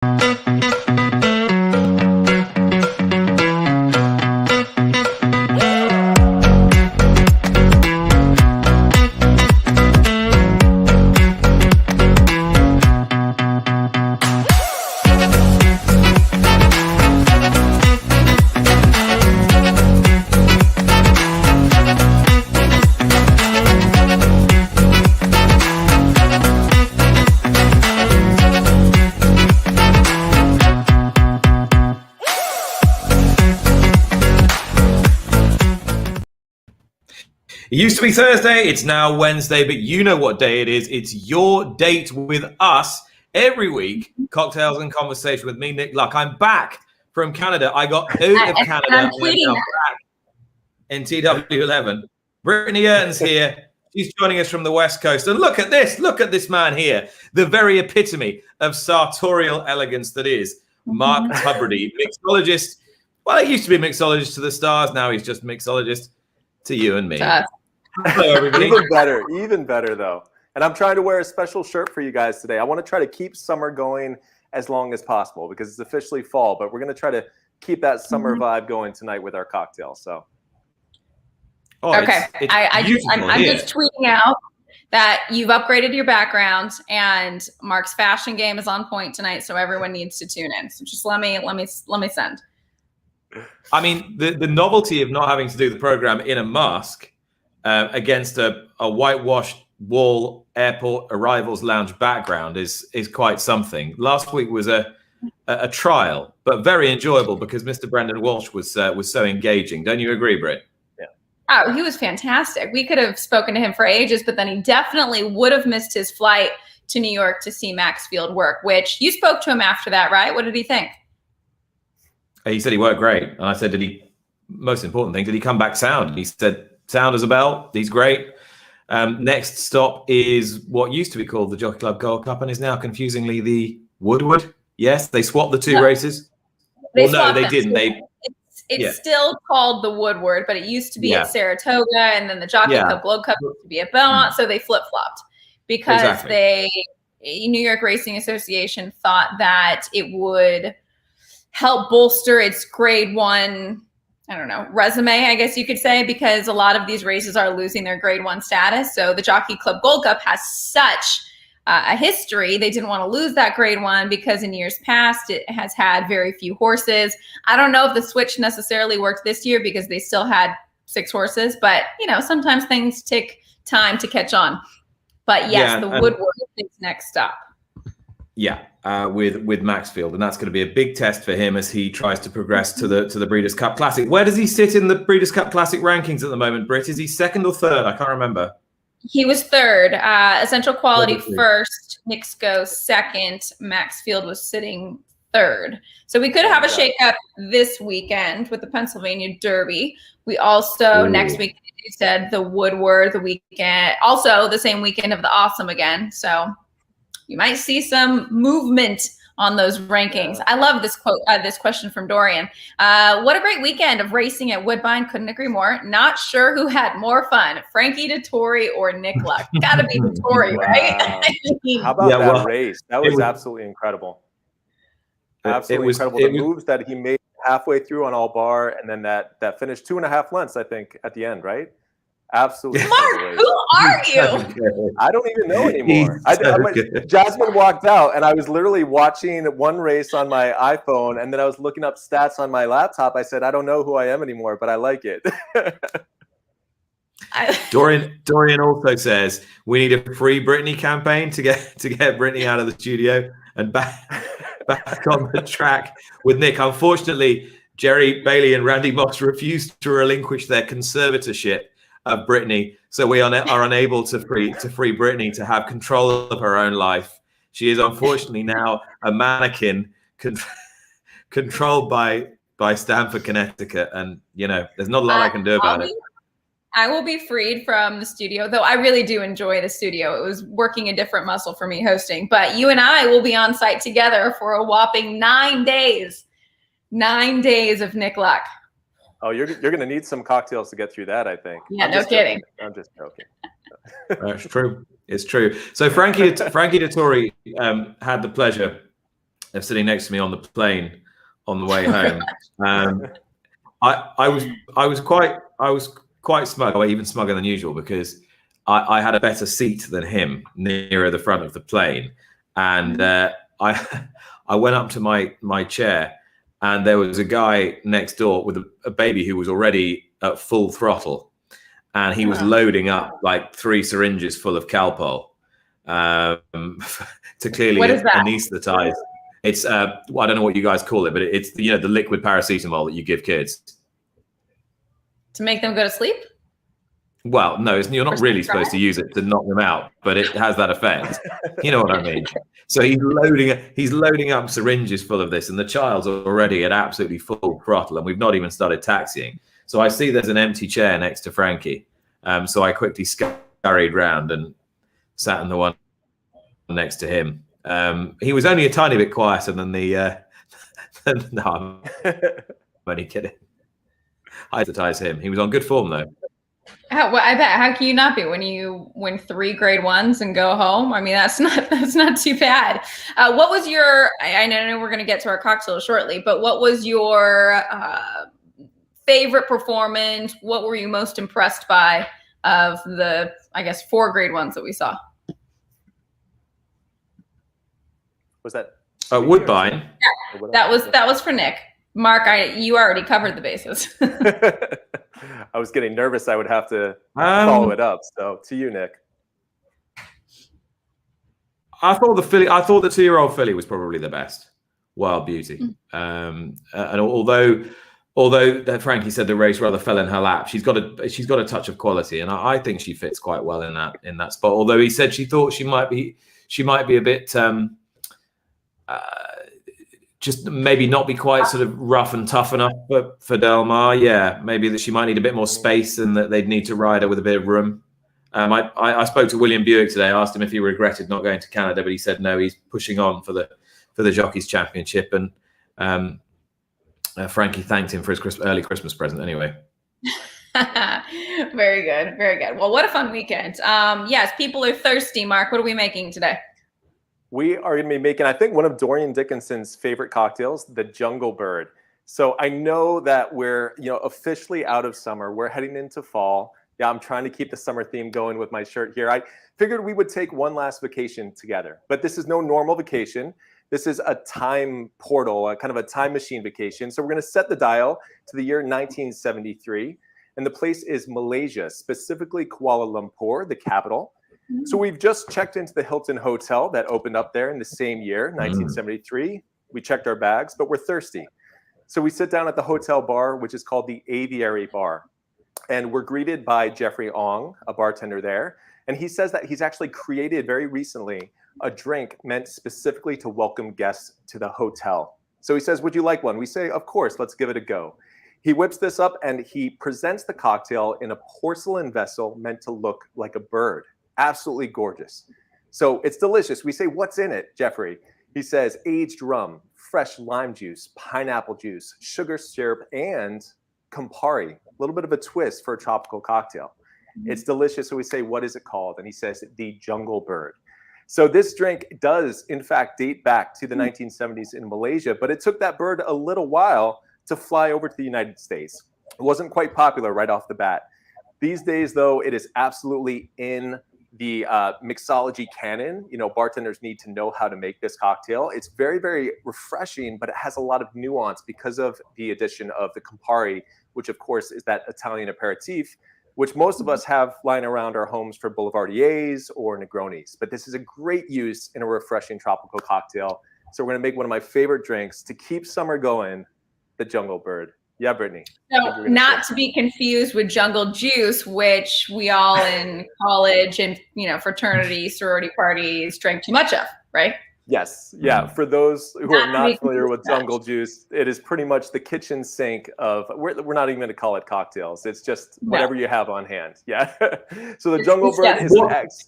It used to be Thursday, it's now Wednesday, but you know what day it is. It's your date with us every week. Cocktails and conversation with me, Nick Luck. I'm back from Canada. I got out of Canada. I'm back in TW11. Brittany Ayrton's here. She's joining us from the West Coast. And look at this. Look at this man here. The very epitome of sartorial elegance that is Mark Tubridy, mixologist. Well, he used to be mixologist to the stars. Now he's just mixologist to you and me. Hello, everybody. Even better, though. And I'm trying to wear a special shirt for you guys today. I want to try to keep summer going as long as possible because it's officially fall, but we're going to try to keep that summer vibe going tonight with our cocktail. So, okay, I'm just tweeting out that you've upgraded your background and Mark's fashion game is on point tonight, so everyone needs to tune in. So just let me send. I mean, the novelty of not having to do the program in a mask against a whitewashed wall airport arrivals lounge background is quite something. Last week was a trial, but very enjoyable because Mr. Brendan Walsh was so engaging. Don't you agree, Britt? Yeah. Oh, he was fantastic. We could have spoken to him for ages, but then he definitely would have missed his flight to New York to see Max Field work, which you spoke to him after that, right? What did he think? He said he worked great. And I said, most important thing, did he come back sound? And he said, sound as a bell. He's great. Next stop is what used to be called the Jockey Club Gold Cup and is now confusingly the Woodward. Yes, they swapped the two races. They didn't. It's still called the Woodward, but it used to be at Saratoga, and then the Jockey Club Gold Cup used to be at Belmont. So they flip-flopped because New York Racing Association thought that it would help bolster its grade one, resume, I guess you could say, because a lot of these races are losing their grade one status. So the Jockey Club Gold Cup has such a history. They didn't want to lose that grade one because in years past, it has had very few horses. I don't know if the switch necessarily worked this year because they still had 6 horses, but sometimes things take time to catch on. But yes, the Woodward is its next stop. Yeah, with Maxfield, and that's going to be a big test for him as he tries to progress to the Breeders' Cup Classic. Where does he sit in the Breeders' Cup Classic rankings at the moment, Britt? Is he second or third? I can't remember. He was third. Essential Quality first. Nixco second. Maxfield was sitting third. So we could have a shakeup this weekend with the Pennsylvania Derby. We also next week, you said the Woodward, the weekend, also the same weekend of the Awesome again. So you might see some movement on those rankings. I love this quote, this question from Dorian. What a great weekend of racing at Woodbine. Couldn't agree more. Not sure who had more fun, Frankie Dettori or Nick Luck. Gotta be Dettori, right? How about that race? That was absolutely incredible. Absolutely incredible. The moves that he made halfway through on all bar, and then that finished 2.5 lengths, I think, at the end, right? Absolutely. Mark, who are you? I don't even know anymore. Jasmine walked out, and I was literally watching one race on my iPhone, and then I was looking up stats on my laptop. I said, I don't know who I am anymore, but I like it. Dorian also says we need a free Brittany campaign to get Brittany out of the studio and back on the track with Nick. Unfortunately, Jerry Bailey and Randy Moss refused to relinquish their conservatorship of Brittany, so we are unable to free Brittany to have control of her own life. She is unfortunately now a mannequin controlled by Stamford, Connecticut, and there's not a lot I can do about it. I will be freed from the studio, though I really do enjoy the studio. It was working a different muscle for me hosting, but you and I will be on site together for a whopping 9 days. 9 days of Nick Luck. Oh, you're going to need some cocktails to get through that, I think. Yeah, no kidding. I'm just joking. It's true. It's true. So Frankie Dettori had the pleasure They're sitting next to me on the plane on the way home. I was quite smug, or even smugger than usual, because I had a better seat than him nearer the front of the plane, and I went up to my chair, and there was a guy next door with a baby who was already at full throttle, and he was loading up like 3 syringes full of Calpol to clearly anesthetize. It's I don't know what you guys call it, but it's the liquid paracetamol that you give kids to make them go to sleep. Well, no, you're not really supposed to use it to knock them out, but it has that effect. You know what I mean? So he's loading up syringes full of this, and the child's already at absolutely full throttle, and we've not even started taxiing. So I see there's an empty chair next to Frankie. So I quickly scurried round and sat in the one next to him. He was only a tiny bit quieter than the. No, I'm only kidding. I advertise him. He was on good form though. Well, I bet. How can you not be when you win 3 grade 1s and go home? I mean, that's not too bad. What was your? I know we're going to get to our cocktail shortly, but what was your favorite performance? What were you most impressed by of the, I guess, 4 grade 1s that we saw? Was that Woodbine? Yeah, that was for Nick. Mark, you already covered the bases. I was getting nervous. I would have to follow it up. So to you, Nick. I thought the 2-year-old filly was probably the best. Wild Beauty. And although Frankie said the race rather fell in her lap, she's got a touch of quality, and I think she fits quite well in that spot. Although he said she thought she might be a bit just maybe not be quite sort of rough and tough enough for Del Mar. Yeah, maybe that she might need a bit more space, and that they'd need to ride her with a bit of room. I spoke to William Buick today. I asked him if he regretted not going to Canada, but he said no, he's pushing on for the Jockeys Championship. And Frankie thanked him for his early Christmas present anyway. Very good. Very good. Well, what a fun weekend. Yes, people are thirsty. Mark, what are we making today? We are going to be making, I think, one of Dorian Dickinson's favorite cocktails, the Jungle Bird. So I know that we're, officially out of summer. We're heading into fall. Yeah, I'm trying to keep the summer theme going with my shirt here. I figured we would take one last vacation together, but this is no normal vacation. This is a time portal, a kind of a time machine vacation. So we're going to set the dial to the year 1973. And the place is Malaysia, specifically Kuala Lumpur, the capital. So we've just checked into the Hilton Hotel that opened up there in the same year, 1973. We checked our bags, but we're thirsty. So we sit down at the hotel bar, which is called the Aviary Bar. And we're greeted by Jeffrey Ong, a bartender there. And he says that he's actually created very recently a drink meant specifically to welcome guests to the hotel. So he says, would you like one? We say, of course, let's give it a go. He whips this up and he presents the cocktail in a porcelain vessel meant to look like a bird. Absolutely gorgeous. So it's delicious. We say, what's in it, Jeffrey? He says, aged rum, fresh lime juice, pineapple juice, sugar syrup, and Campari. A little bit of a twist for a tropical cocktail. It's delicious. So we say, what is it called? And he says, the Jungle Bird. So this drink does, in fact, date back to the 1970s in Malaysia, but it took that bird a little while to fly over to the United States. It wasn't quite popular right off the bat. These days, though, it is absolutely in the mixology canon. Bartenders need to know how to make this cocktail. It's very, very refreshing, but it has a lot of nuance because of the addition of the Campari, which of course is that Italian aperitif, which most of us have lying around our homes for Boulevardiers or Negronis. But this is a great use in a refreshing tropical cocktail. So we're gonna make one of my favorite drinks to keep summer going, the Jungle Bird. Yeah, Brittany. So not to be confused with Jungle Juice, which we all in college and fraternity, sorority parties drank too much of, right? Yes. Yeah. For those who are not familiar with Jungle Juice, it is pretty much the kitchen sink of, we're not even going to call it cocktails. It's just whatever you have on hand. Yeah. So the Jungle Bird is X.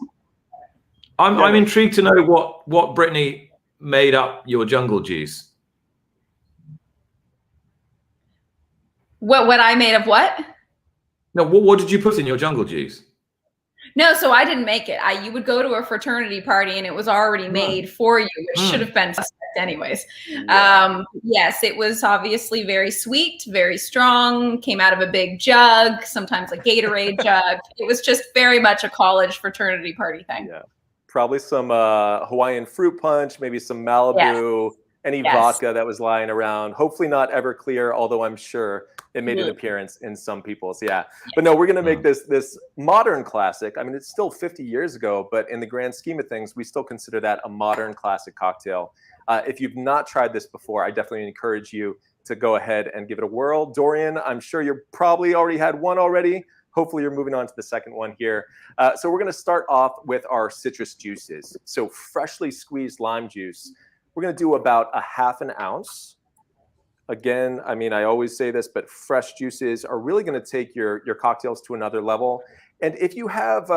I'm intrigued to know what Brittany made up your Jungle Juice. What I made of what? No, what did you put in your Jungle Juice? No, so I didn't make it. You would go to a fraternity party and it was already made for you, which should have been anyways. Yeah. Yes, it was obviously very sweet, very strong, came out of a big jug, sometimes a Gatorade jug. It was just very much a college fraternity party thing. Yeah. Probably some Hawaiian fruit punch, maybe some Malibu, any vodka that was lying around. Hopefully not Everclear, although I'm sure it made an appearance in some people's. Yeah. But no, we're going to make this modern classic. I mean, it's still 50 years ago, but in the grand scheme of things, we still consider that a modern classic cocktail. If you've not tried this before, I definitely encourage you to go ahead and give it a whirl. Dorian, I'm sure you've probably already had one already. Hopefully you're moving on to the second one here. So we're going to start off with our citrus juices. So freshly squeezed lime juice. We're going to do about a half an ounce. Again, I mean, I always say this, but fresh juices are really going to take your cocktails to another level. And if you have,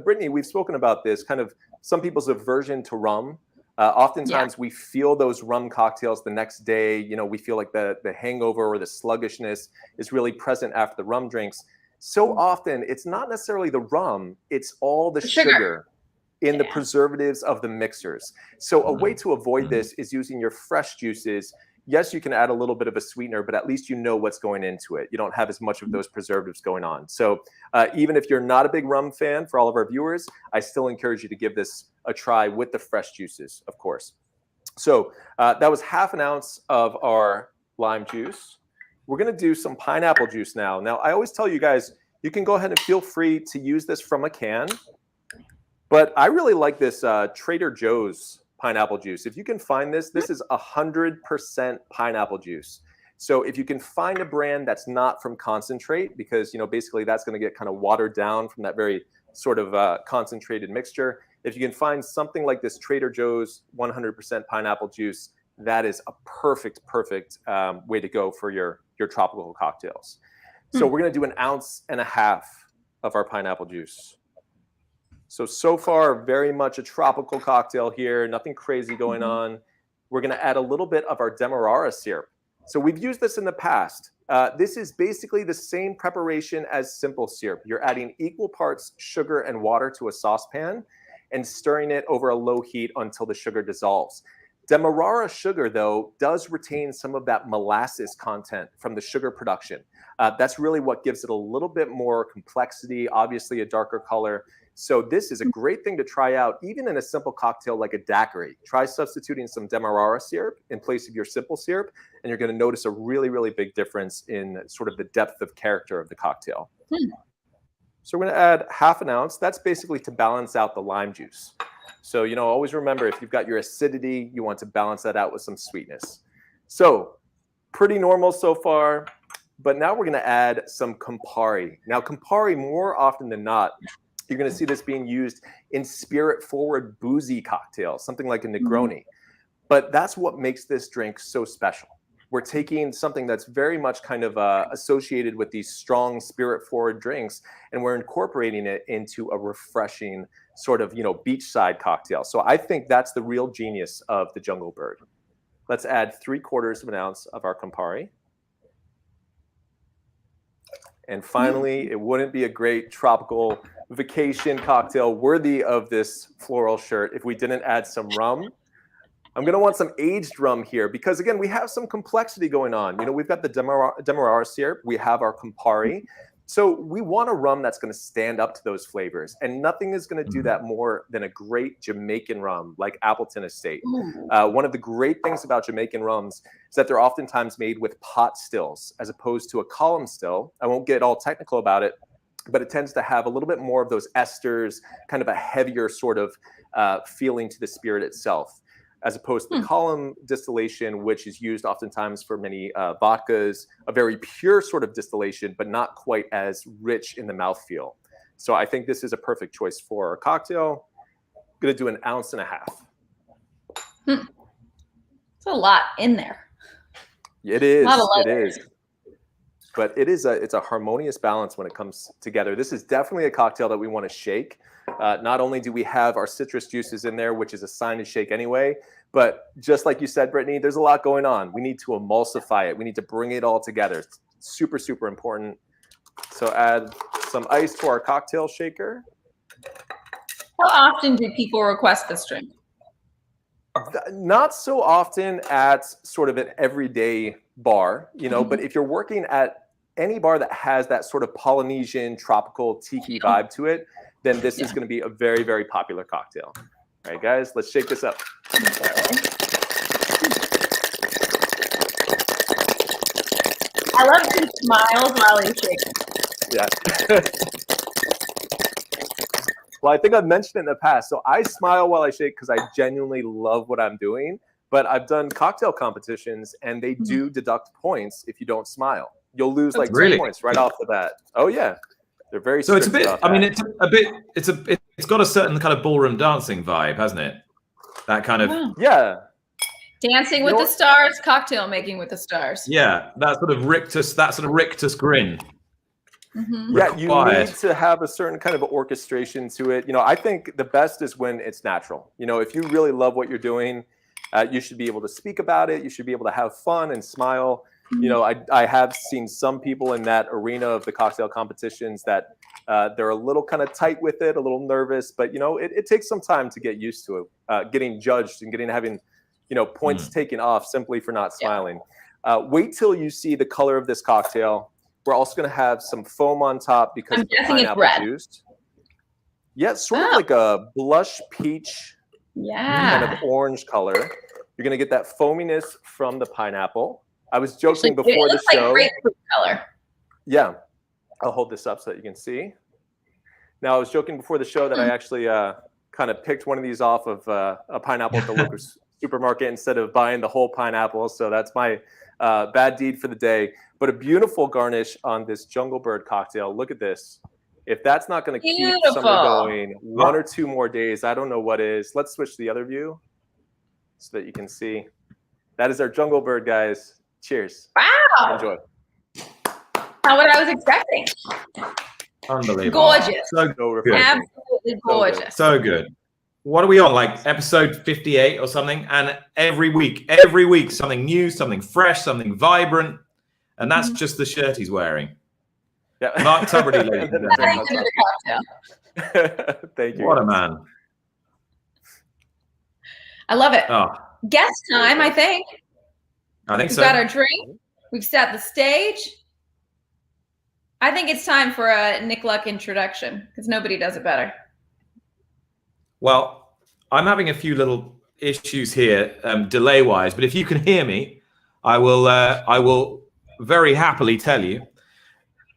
Brittany, we've spoken about this, kind of some people's aversion to rum. Oftentimes we feel those rum cocktails the next day. You know, we feel like the hangover or the sluggishness is really present after the rum drinks. So often it's not necessarily the rum, it's all the sugar in the preservatives of the mixers. So a way to avoid this is using your fresh juices. Yes, you can add a little bit of a sweetener, but at least you know what's going into it. You don't have as much of those preservatives going on. So even if you're not a big rum fan, for all of our viewers, I still encourage you to give this a try with the fresh juices, of course. So that was half an ounce of our lime juice. We're going to do some pineapple juice now. Now, I always tell you guys, you can go ahead and feel free to use this from a can. But I really like this Trader Joe's pineapple juice. If you can find this, this is 100% pineapple juice. So if you can find a brand that's not from concentrate, because, you know, basically that's going to get kind of watered down from that very sort of concentrated mixture. If you can find something like this Trader Joe's 100% pineapple juice, that is a perfect way to go for your tropical cocktails. So we're going to do 1.5 ounces of our pineapple juice. So far, very much a tropical cocktail here. Nothing crazy going on. We're going to add a little bit of our Demerara syrup. So we've used this in the past. This is basically the same preparation as simple syrup. You're adding equal parts sugar and water to a saucepan and stirring it over a low heat until the sugar dissolves. Demerara sugar, though, does retain some of that molasses content from the sugar production. That's really what gives it a little bit more complexity, obviously a darker color. So this is a great thing to try out, even in a simple cocktail like a daiquiri. Try substituting some Demerara syrup in place of your simple syrup, and you're going to notice a really big difference in sort of the depth of character of the cocktail. So we're going to add 1/2 ounce. That's basically to balance out the lime juice. So, you know, always remember, if you've got your acidity, you want to balance that out with some sweetness. So pretty normal so far, but now we're going to add some Campari. Now, Campari, more often than not, you're going to see this being used in spirit-forward boozy cocktails, something like a Negroni. But that's what makes this drink so special. We're taking something that's very much kind of associated with these strong spirit-forward drinks, and we're incorporating it into a refreshing sort of, you know, beachside cocktail. So I think that's the real genius of the Jungle Bird. Let's add 3/4 ounce of our Campari. And finally, it wouldn't be a great tropical vacation cocktail worthy of this floral shirt if we didn't add some rum. I'm going to want some aged rum here because, again, we have some complexity going on. You know, we've got the Demerara syrup. We have our Campari. So we want a rum that's going to stand up to those flavors. And nothing is going to do that more than a great Jamaican rum like Appleton Estate. One of the great things about Jamaican rums is that they're oftentimes made with pot stills as opposed to a column still. I won't get all technical about it, but it tends to have a little bit more of those esters, kind of a heavier sort of feeling to the spirit itself, as opposed to the column distillation, which is used oftentimes for many vodkas, a very pure sort of distillation, but not quite as rich in the mouthfeel. So I think this is a perfect choice for a cocktail. I'm going to do 1.5 ounces. It's a lot in there. It is. It is. But it's a harmonious balance when it comes together. This is definitely a cocktail that we want to shake. Not only do we have our citrus juices in there, which is a sign to shake anyway, but just like you said, Brittany, there's a lot going on. We need to emulsify it. We need to bring it all together. It's super, super important. So add some ice to our cocktail shaker. How often do people request this drink? Not so often at sort of an everyday bar, you know, but if you're working at any bar that has that sort of Polynesian tropical tiki vibe to it, then this is going to be a very, very popular cocktail. All right, guys, let's shake this up. I love he smiles while he shakes. Yeah. Well, I think I've mentioned it in the past. So I smile while I shake because I genuinely love what I'm doing. But I've done cocktail competitions, and they do deduct points if you don't smile. You'll lose like 2 points right off the bat. Oh yeah, they're very. So it's a bit. I mean, it's got a certain kind of ballroom dancing vibe, hasn't it? That kind of Dancing with the Stars, cocktail making with the stars. Yeah, that sort of rictus grin. Yeah, you need to have a certain kind of orchestration to it. You know, I think the best is when it's natural. You know, if you really love what you're doing, you should be able to speak about it. You should be able to have fun and smile. You know, I have seen some people in that arena of the cocktail competitions that they're a little kind of tight with it, a little nervous, but you know, it takes some time to get used to it, getting judged and having, you know, points taken off simply for not smiling. Wait till you see the color of this cocktail. We're also going to have some foam on top because of the pineapple juice. Yeah, sort of like a blush peach kind of orange color. You're going to get that foaminess from the pineapple. I was joking before the show. Like grapefruit color. Yeah. I'll hold this up so that you can see. Now, I was joking before the show that I actually kind of picked one of these off of a pineapple at the local supermarket instead of buying the whole pineapple. So that's my bad deed for the day. But a beautiful garnish on this Jungle Bird cocktail. Look at this. If that's not going to keep summer going 1 or 2 more days, I don't know what is. Let's switch to the other view so that you can see. That is our Jungle Bird, guys. Cheers. Wow. Enjoy. Not what I was expecting. Unbelievable. Gorgeous. So good. Absolutely gorgeous. So good. What are we on? Like episode 58 or something? And every week, something new, something fresh, something vibrant. And that's just the shirt he's wearing. Yeah. Mark Tuberty, ladies and gentlemen. Thank you. What a man. I love it. Guest time, I think. We've got our drink. We've set the stage. I think it's time for a Nick Luck introduction because nobody does it better. Well, I'm having a few little issues here, delay-wise, but if you can hear me, I will very happily tell you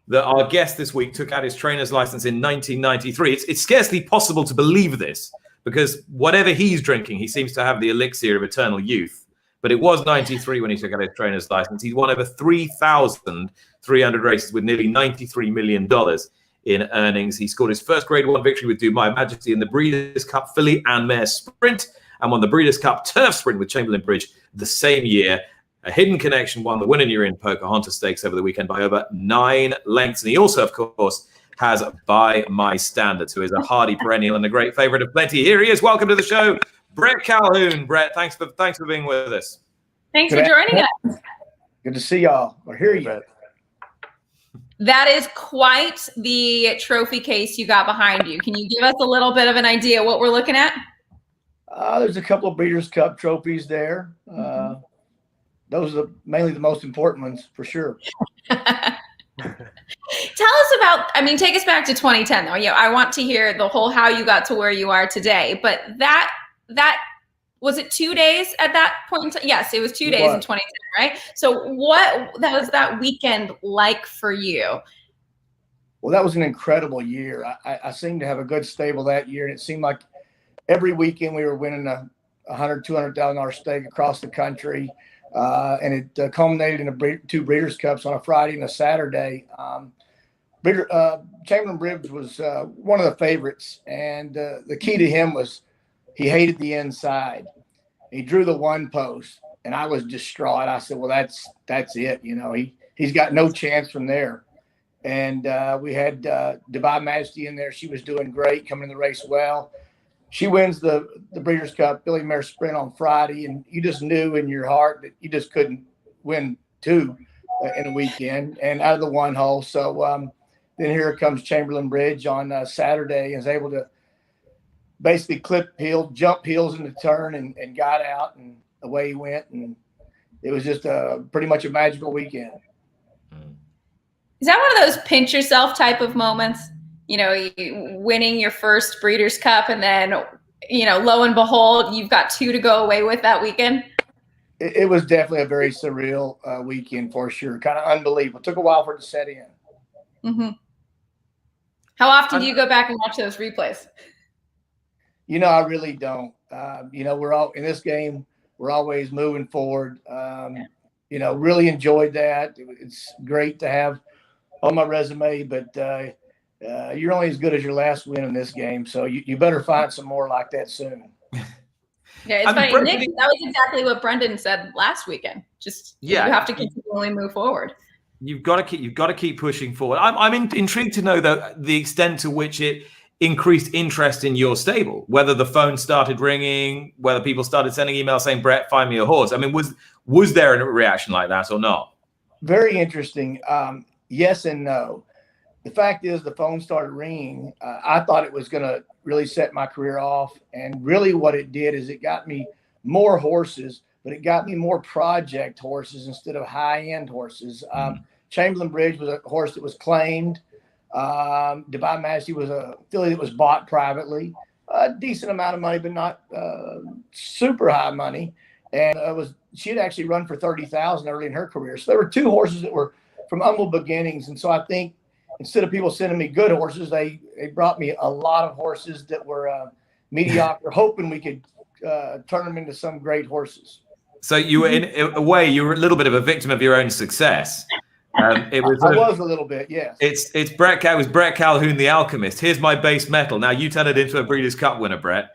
that our guest this week took out his trainer's license in 1993. It's scarcely possible to believe this because whatever he's drinking, he seems to have the elixir of eternal youth. But it was 93 when he took out his trainer's license. He's won over 3,300 races with nearly $93 million in earnings. He scored his first Grade 1 victory with Do My Majesty in the Breeders' Cup Filly and Mare Sprint and won the Breeders' Cup Turf Sprint with Chamberlain Bridge the same year. A Hidden Connection won the Win and You're In Pocahontas Stakes over the weekend by over 9 lengths. And he also, of course, has By My Standards, who is a hardy perennial and a great favorite of plenty. Here he is. Welcome to the show, Bret Calhoun. Bret, thanks for being with us. Thanks for joining us. Good to see y'all or hear you. That is quite the trophy case you got behind you. Can you give us a little bit of an idea what we're looking at? There's a couple of Breeders' Cup trophies there. Those are mainly the most important ones for sure. Tell us about, take us back to 2010 though. Yeah, I want to hear the whole how you got to where you are today. But that was it 2 days at that point in time? Yes, it was 2 days in 2010, right? So what was that weekend like for you? Well, that was an incredible year. I seemed to have a good stable that year, and it seemed like every weekend we were winning a $100,000, $200,000 stake across the country. And it culminated in 2 Breeders' Cups on a Friday and a Saturday. Chamberlain Bridge was one of the favorites, and the key to him was he hated the inside. He drew the 1 post, and I was distraught. I said, "Well, that's it. You know, he's got no chance from there." And we had Dubai Majesty in there. She was doing great, coming in the race well. She wins the Breeders' Cup Filly Mare Sprint on Friday, and you just knew in your heart that you just couldn't win 2 in a weekend and out of the 1 hole. So then here comes Chamberlain Bridge on Saturday and is able to basically jump heels in the turn and got out, and away he went. And it was just pretty much a magical weekend. Is that one of those pinch yourself type of moments? You know, winning your first Breeders' Cup, and then, you know, lo and behold, you've got 2 to go away with that weekend? It was definitely a very surreal weekend for sure. Kind of unbelievable. It took a while for it to set in. Mm-hmm. How often do you go back and watch those replays? You know, I really don't. You know, we're all in this game. We're always moving forward. You know, really enjoyed that. It's great to have on my resume, but you're only as good as your last win in this game. So you better find some more like that soon. Yeah, it's funny. Nick, that was exactly what Brendan said last weekend. Just you have to continually move forward. You've got to keep pushing forward. I'm intrigued to know the extent to which it increased interest in your stable, whether the phone started ringing, whether people started sending emails saying, "Bret, find me a horse." I mean, was there a reaction like that or not? Very interesting. Yes and no. The fact is, the phone started ringing. I thought it was going to really set my career off. And really what it did is it got me more horses, but it got me more project horses instead of high-end horses. Chamberlain Bridge was a horse that was claimed. Dubai Majesty was a filly that was bought privately. A decent amount of money, but not super high money. And she had actually run for 30,000 early in her career. So there were 2 horses that were from humble beginnings. And so I think instead of people sending me good horses, they brought me a lot of horses that were mediocre, hoping we could turn them into some great horses. So you were, in a way, you were a little bit of a victim of your own success. I was a little bit, yes. It was Bret Calhoun, the alchemist. Here's my base metal. Now you turn it into a Breeders' Cup winner, Bret.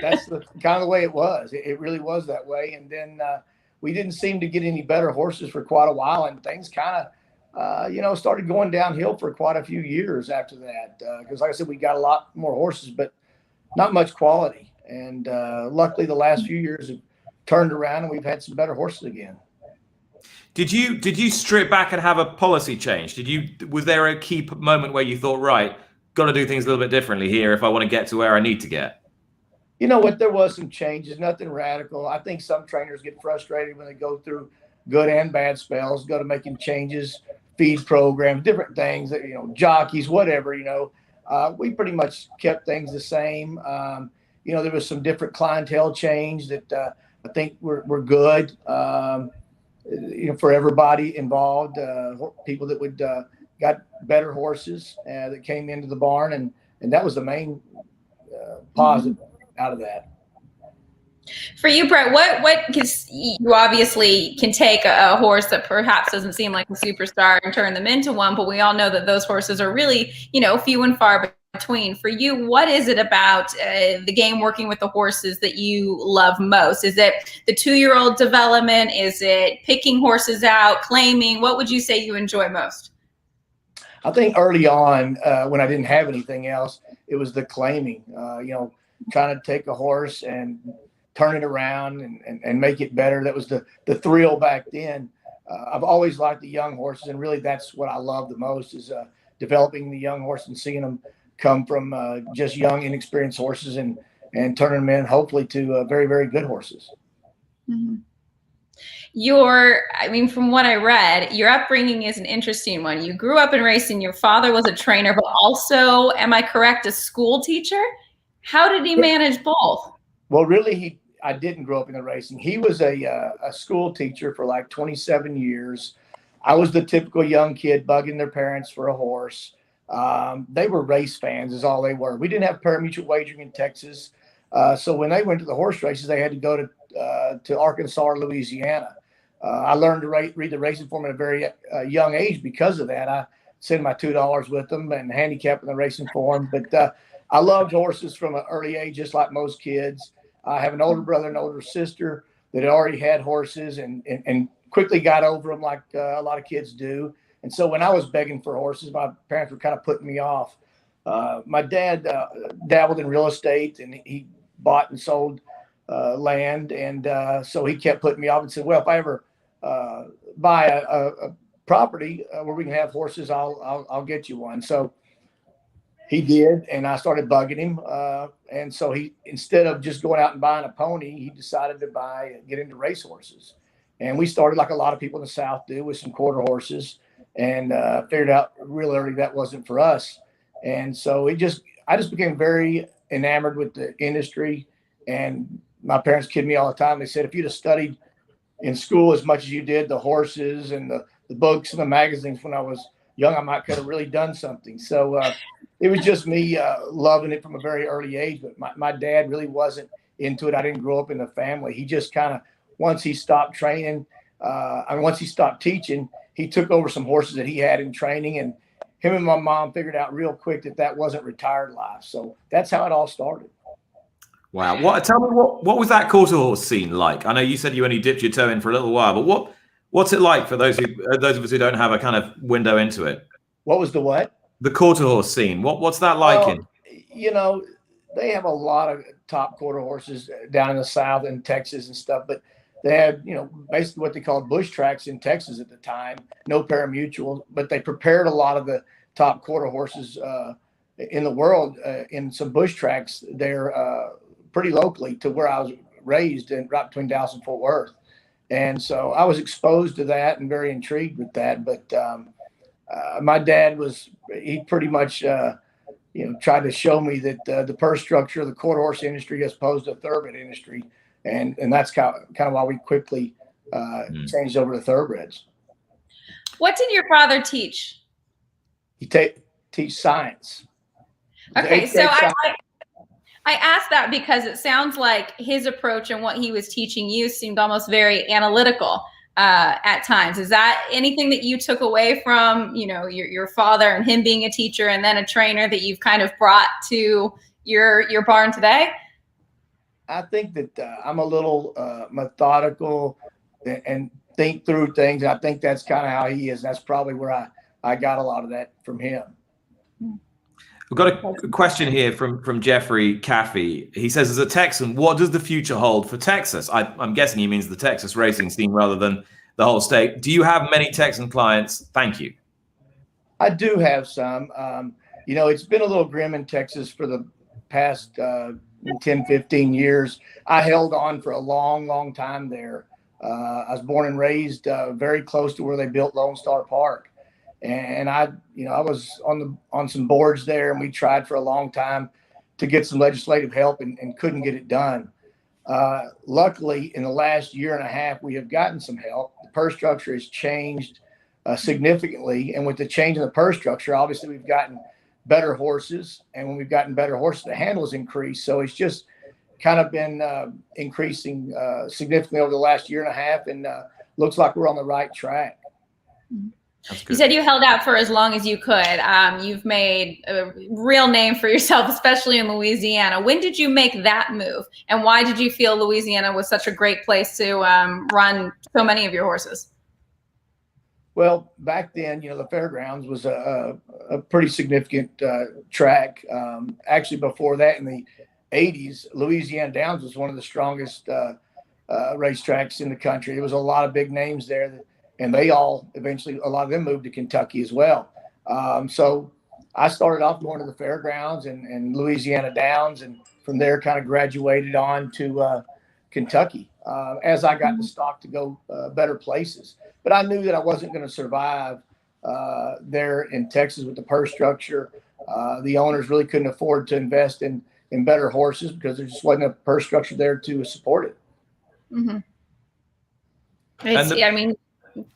That's the kind of the way it was. It really was that way. And then we didn't seem to get any better horses for quite a while, and things kind of started going downhill for quite a few years after that. Because like I said, we got a lot more horses, but not much quality. And luckily the last few years have turned around and we've had some better horses again. Did you strip back and have a policy change? Was there a key moment where you thought, right, got to do things a little bit differently here if I want to get to where I need to get? You know what? There was some changes, nothing radical. I think some trainers get frustrated when they go through good and bad spells, go to making changes, feed programs, different things, jockeys, whatever, we pretty much kept things the same. There was some different clientele change that I think were good, for everybody involved, people that would got better horses that came into the barn. And that was the main positive out of that. For you, Bret, what because you obviously can take a horse that perhaps doesn't seem like a superstar and turn them into one, but we all know that those horses are really, few and far between. For you, what is it about the game working with the horses that you love most? Is it the 2-year-old development? Is it picking horses out, claiming? What would you say you enjoy most? I think early on, when I didn't have anything else, it was the claiming, trying to take a horse and turn it around and make it better. That was the thrill back then. I've always liked the young horses, and really that's what I love the most is developing the young horse and seeing them come from just young, inexperienced horses and turning them in, hopefully, to very, very good horses. Mm-hmm. From what I read, your upbringing is an interesting one. You grew up in racing. Your father was a trainer, but also, am I correct, a school teacher? How did he manage both? Well, really, I didn't grow up in the racing. He was a school teacher for like 27 years. I was the typical young kid bugging their parents for a horse. They were race fans is all they were. We didn't have parimutuel wagering in Texas. So when they went to the horse races, they had to go to Arkansas or Louisiana. I learned to read the racing form at a very young age because of that. I sent my $2 with them and handicapping the racing form. But I loved horses from an early age, just like most kids. I have an older brother and older sister that had already had horses and quickly got over them like a lot of kids do. And so when I was begging for horses, my parents were kind of putting me off. My dad dabbled in real estate, and he bought and sold land. And so he kept putting me off and said, well, if I ever buy a property where we can have horses, I'll get you one. So he did, and I started bugging him. And so he, instead of just going out and buying a pony, he decided to get into racehorses. And we started like a lot of people in the South do, with some quarter horses, and figured out real early that wasn't for us. And so I just became very enamored with the industry. And my parents kid me all the time. They said, if you'd have studied in school as much as you did the horses and the books and the magazines when I was young, I might could have really done something. So it was just me loving it from a very early age. But my dad really wasn't into it. I didn't grow up in the family. He just kind of, once he stopped training, once he stopped teaching, he took over some horses that he had in training, and him and my mom figured out real quick that wasn't retired life. So that's how it all started. Wow. Tell me what was that quarter horse scene like? I know you said you only dipped your toe in for a little while, but what's it like for those of us who don't have a kind of window into it? What was the what? The quarter horse scene. What's that like? They have a lot of top quarter horses down in the South and Texas and stuff, but they had, basically what they called bush tracks in Texas at the time, no pari-mutuel, but they prepared a lot of the top quarter horses in the world in some bush tracks there pretty locally to where I was raised, right between Dallas and Fort Worth. And so I was exposed to that and very intrigued with that. But my dad he pretty much, tried to show me that the purse structure of the quarter horse industry as opposed to the thoroughbred industry. And that's kind of why we quickly changed over to thoroughbreds. What did your father teach? He teach science. Okay, so I asked that because it sounds like his approach and what he was teaching you seemed almost very analytical at times. Is that anything that you took away from, your father and him being a teacher and then a trainer that you've kind of brought to your barn today? I think that I'm a little methodical and think through things. I think that's kind of how he is. That's probably where I got a lot of that from him. We've got a question here from Jeffrey Caffey. He says, as a Texan, what does the future hold for Texas? I'm guessing he means the Texas racing scene rather than the whole state. Do you have many Texan clients? Thank you. I do have some. It's been a little grim in Texas for the past 10, 15 years. I held on for a long, long time there. I was born and raised very close to where they built Lone Star Park. And I was on some boards there, and we tried for a long time to get some legislative help and couldn't get it done. Luckily, in the last year and a half, we have gotten some help. The purse structure has changed significantly. And with the change in the purse structure, obviously we've gotten better horses. And when we've gotten better horses, the handles increase. So it's just kind of been increasing significantly over the last year and a half. And looks like we're on the right track. You said you held out for as long as you could. You've made a real name for yourself, especially in Louisiana. When did you make that move? And why did you feel Louisiana was such a great place to run so many of your horses? Well, back then, the fairgrounds was a pretty significant track. Actually, before that, in the 80s, Louisiana Downs was one of the strongest racetracks in the country. There was a lot of big names there and they all eventually, a lot of them moved to Kentucky as well. So I started off going to the fairgrounds and Louisiana Downs, and from there kind of graduated on to Kentucky as I got the stock to go better places. But I knew that I wasn't going to survive there in Texas with the purse structure. The owners really couldn't afford to invest in better horses because there just wasn't a purse structure there to support it. Mm-hmm.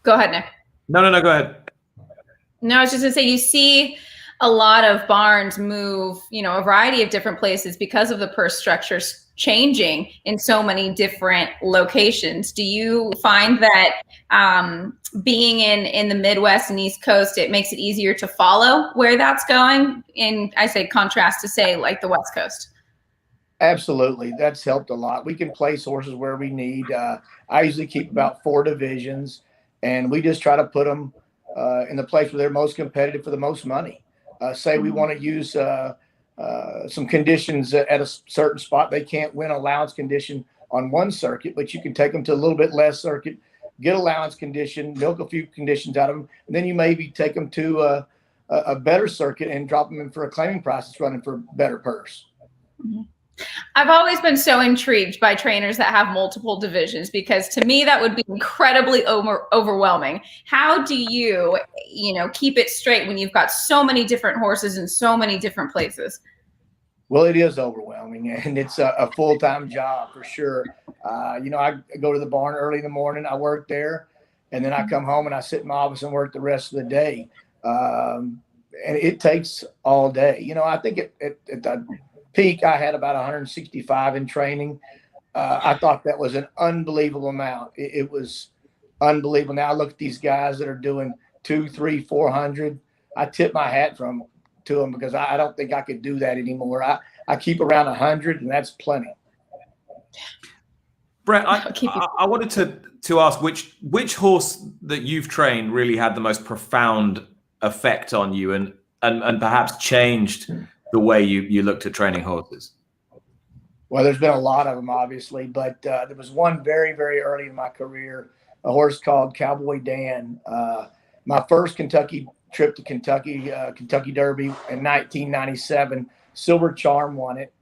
Go ahead, Nick. No, go ahead. No, I was just going to say, you see a lot of barns move, a variety of different places because of the purse structures changing in so many different locations. Do you find that being in the Midwest and East Coast, it makes it easier to follow where that's going in, I say, contrast to, say, like the West Coast? Absolutely. That's helped a lot. We can place horses where we need. I usually keep about 4 divisions, and we just try to put them in the place where they're most competitive for the most money. Say we want to use some conditions at a certain spot. They can't win allowance condition on one circuit, but you can take them to a little bit less circuit, get allowance condition, milk a few conditions out of them, and then you maybe take them to a better circuit and drop them in for a claiming process running for better purse. Mm-hmm. I've always been so intrigued by trainers that have multiple divisions, because to me that would be incredibly overwhelming. How do you keep it straight when you've got so many different horses in so many different places? Well, it is overwhelming, and it's a full-time job for sure. I go to the barn early in the morning. I work there, and then I come home and I sit in my office and work the rest of the day. And it takes all day. I think at the peak, I had about 165 in training. I thought that was an unbelievable amount. It was unbelievable. Now I look at these guys that are doing 200, 300, 400. I tip my hat to them, because I don't think I could do that anymore. I keep around 100, and that's plenty. Bret, I wanted to ask which horse that you've trained really had the most profound effect on you and perhaps changed the way you looked at training horses? Well, there's been a lot of them, obviously, but there was one very, very early in my career, a horse called Cowboy Dan. My first Kentucky trip to Kentucky Derby in 1997, Silver Charm won it.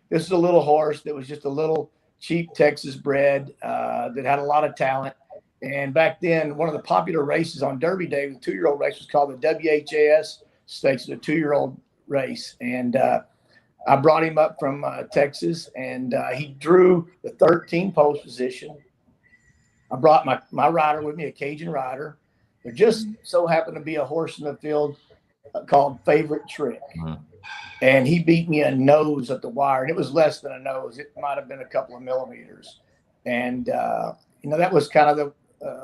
This is a little horse that was just a little cheap Texas bred that had a lot of talent. And back then, one of the popular races on Derby Day, the 2-year-old race, was called the WHAS Stakes, the 2-year-old race. And I brought him up from Texas, and he drew the 13 post position. I brought my rider with me, a Cajun rider. There just so happened to be a horse in the field called Favorite Trick. Mm-hmm. And he beat me a nose at the wire, and it was less than a nose. It might have been a couple of millimeters. And, that was kind of the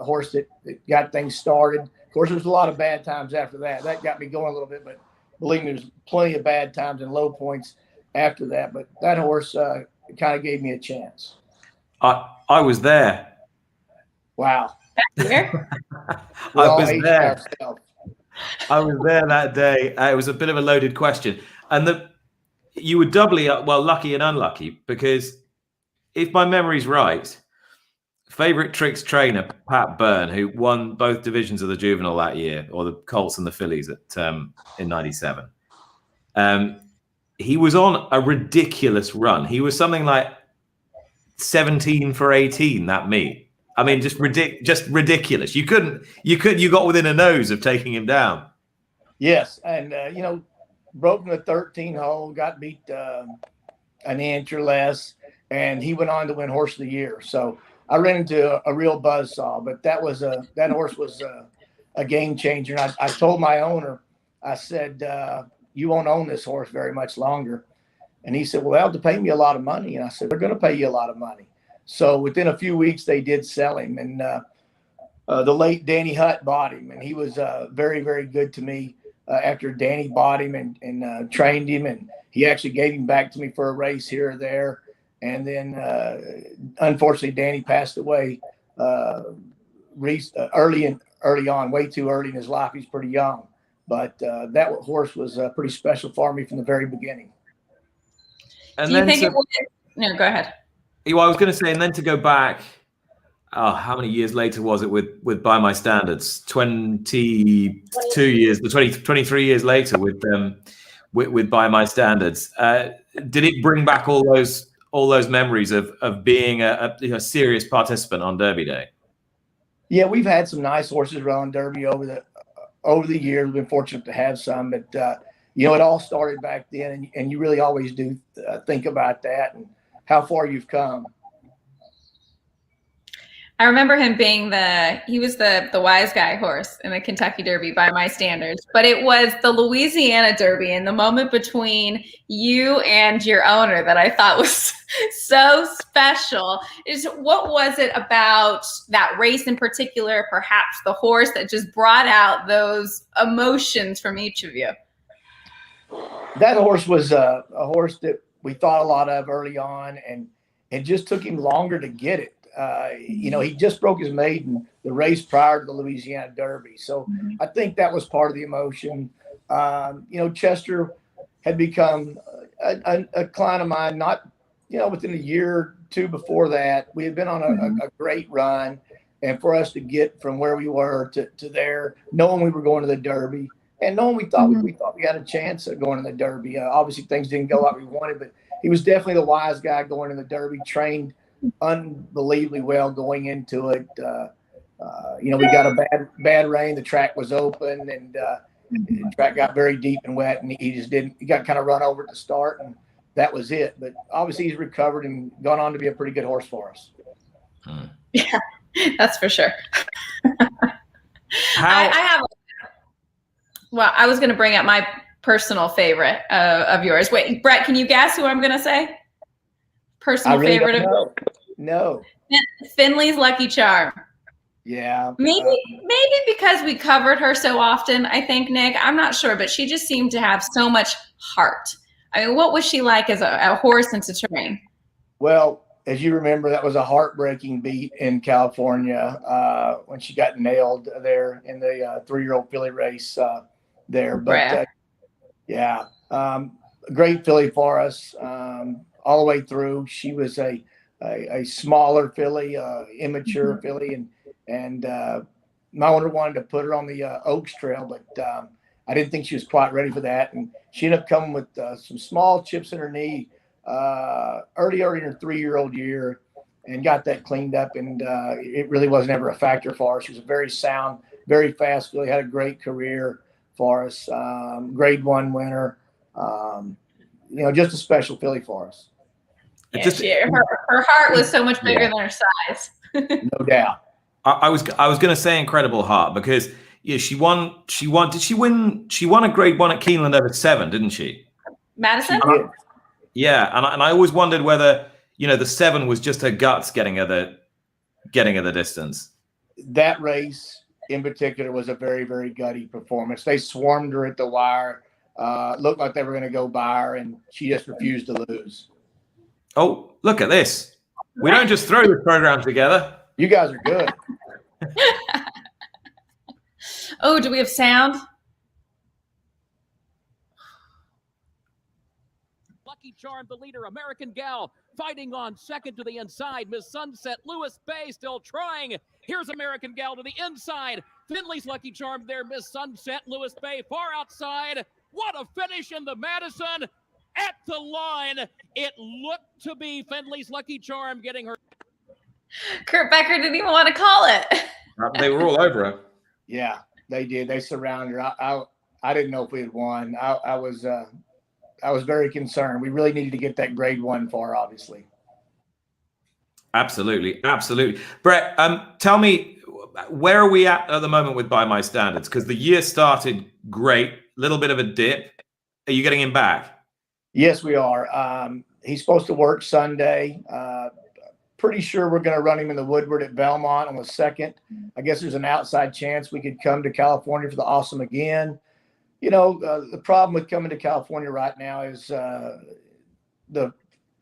horse that got things started. Of course, there was a lot of bad times after that. That got me going a little bit, but believe me, there's plenty of bad times and low points after that. But that horse kind of gave me a chance. I was there. Wow. Here? I was there. I was there that day. It was a bit of a loaded question. And you were doubly lucky and unlucky, because if my memory's right, Favorite Trick's trainer, Pat Byrne, who won both divisions of the juvenile that year, or the Colts and the Fillies in 97, he was on a ridiculous run. He was something like 17 for 18 that meet. I mean, just ridiculous. You got within a nose of taking him down. Yes. And, broke the 13 hole, got beat an inch or less, and he went on to win Horse of the Year. So I ran into a real buzzsaw, but that horse was a game changer. And I told my owner, I said, you won't own this horse very much longer. And he said, well, they'll have to pay me a lot of money. And I said, they're going to pay you a lot of money. So within a few weeks, they did sell him. And the late Danny Hutt bought him. And he was very, very good to me after Danny bought him and trained him. And he actually gave him back to me for a race here or there. And then, unfortunately, Danny passed away early on, way too early in his life. He's pretty young. But that horse was pretty special for me from the very beginning. And do you think it was? No, go ahead. Well, I was going to say, and then to go back, how many years later was it with By My Standards? 22 years, 23 years later with By My Standards. Did it bring back all those memories of being a serious participant on Derby Day? Yeah, we've had some nice horses run Derby over the years. We've been fortunate to have some, but it all started back then, and you really always do think about that and how far you've come. I remember him being he was the wise guy horse in the Kentucky Derby by my standards, but it was the Louisiana Derby and the moment between you and your owner that I thought was so special. What was it about that race in particular, perhaps the horse, that just brought out those emotions from each of you? That horse was a horse that we thought a lot of early on, and it just took him longer to get it. He just broke his maiden the race prior to the Louisiana Derby. So I think that was part of the emotion. Chester had become a client of mine, not, within a year or two before that. We had been on a great run, and for us to get from where we were to there, knowing we were going to the Derby, And knowing we thought we had a chance of going in the Derby. Obviously, things didn't go like we wanted, but he was definitely the wise guy going in the Derby. Trained unbelievably well going into it. We got a bad rain. The track was open, and the track got very deep and wet, and he just didn't. He got kind of run over at the start, and that was it. But obviously, he's recovered and gone on to be a pretty good horse for us. Yeah, that's for sure. I was going to bring up my personal favorite of yours. Wait, Brett, can you guess who I'm going to say? Personal favorite of yours? No. Finley's Lucky Charm. Yeah. Maybe because we covered her so often, I think, Nick. I'm not sure, but she just seemed to have so much heart. I mean, what was she like as a horse and to train? Well, as you remember, that was a heartbreaking beat in California when she got nailed there in the 3-year-old filly race there. But great filly for us all the way through. She was a smaller filly, immature filly, and my owner wanted to put her on the Oaks Trail, but I didn't think she was quite ready for that. And she ended up coming with some small chips in her knee early in her 3-year-old year, and got that cleaned up. And it really wasn't ever a factor for her. She was a very sound, very fast filly, had a great career for us. Grade 1 winner. Just a special filly for us. Yeah, her heart was so much bigger than her size. No doubt. I was going to say incredible heart because she won. Did she win? She won a Grade 1 at Keeneland over 7, didn't she? Madison. Yeah, and I always wondered whether the 7 was just her guts getting her the distance. That race in particular was a very, very gutty performance. They swarmed her at the wire. Looked like they were going to go by her, and she just refused to lose. Oh, look at this. We don't just throw this program together. You guys are good. Oh, do we have sound? Lucky Charm, the leader, American Gal, fighting on second to the inside. Miss Sunset, Lewis Bay still trying. Here's American Gal to the inside. Finley's Lucky Charm there, Miss Sunset, Lewis Bay far outside. What a finish in the Madison. At the line, it looked to be Finley's Lucky Charm getting her. Kurt Becker didn't even want to call it. They were all over her. Yeah, they did. They surrounded her. I didn't know if we had won. I was very concerned. We really needed to get that Grade 1 for her, obviously. Absolutely. Brett, tell me, where are we at the moment with By My Standards? Because the year started great, little bit of a dip. Are you getting him back? Yes, we are. He's supposed to work Sunday. Pretty sure we're going to run him in the Woodward at Belmont on the 2nd. I guess there's an outside chance we could come to California for the Awesome again. The problem with coming to California right now is the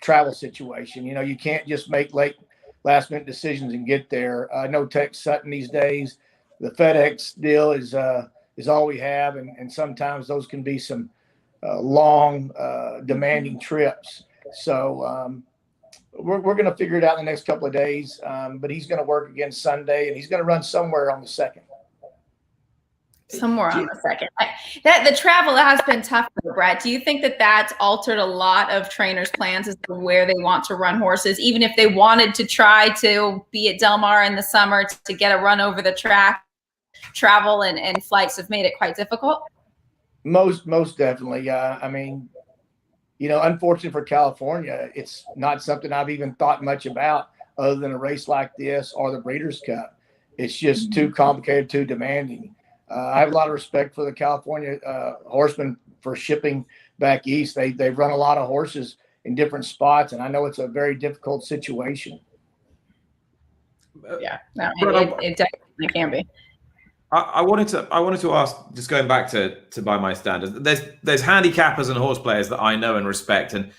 travel situation. You can't just make last-minute decisions and get there. No Tex Sutton these days. The FedEx deal is all we have, and sometimes those can be some long, demanding trips. So we're going to figure it out in the next couple of days. But he's going to work again Sunday, and he's going to run somewhere on the 2nd. Somewhere on the 2nd. The travel has been tough for Brett. Do you think that that's altered a lot of trainers' plans as to where they want to run horses, even if they wanted to try to be at Del Mar in the summer to get a run over the track? Travel and flights have made it quite difficult. Most definitely. Unfortunately for California, it's not something I've even thought much about other than a race like this or the Breeders' Cup. It's just too complicated, too demanding. I have a lot of respect for the California horsemen for shipping back east. They run a lot of horses in different spots, and I know it's a very difficult situation. Yeah, no, it definitely can be. I wanted to ask, just going back to By My Standards, there's handicappers and horse players that I know and respect and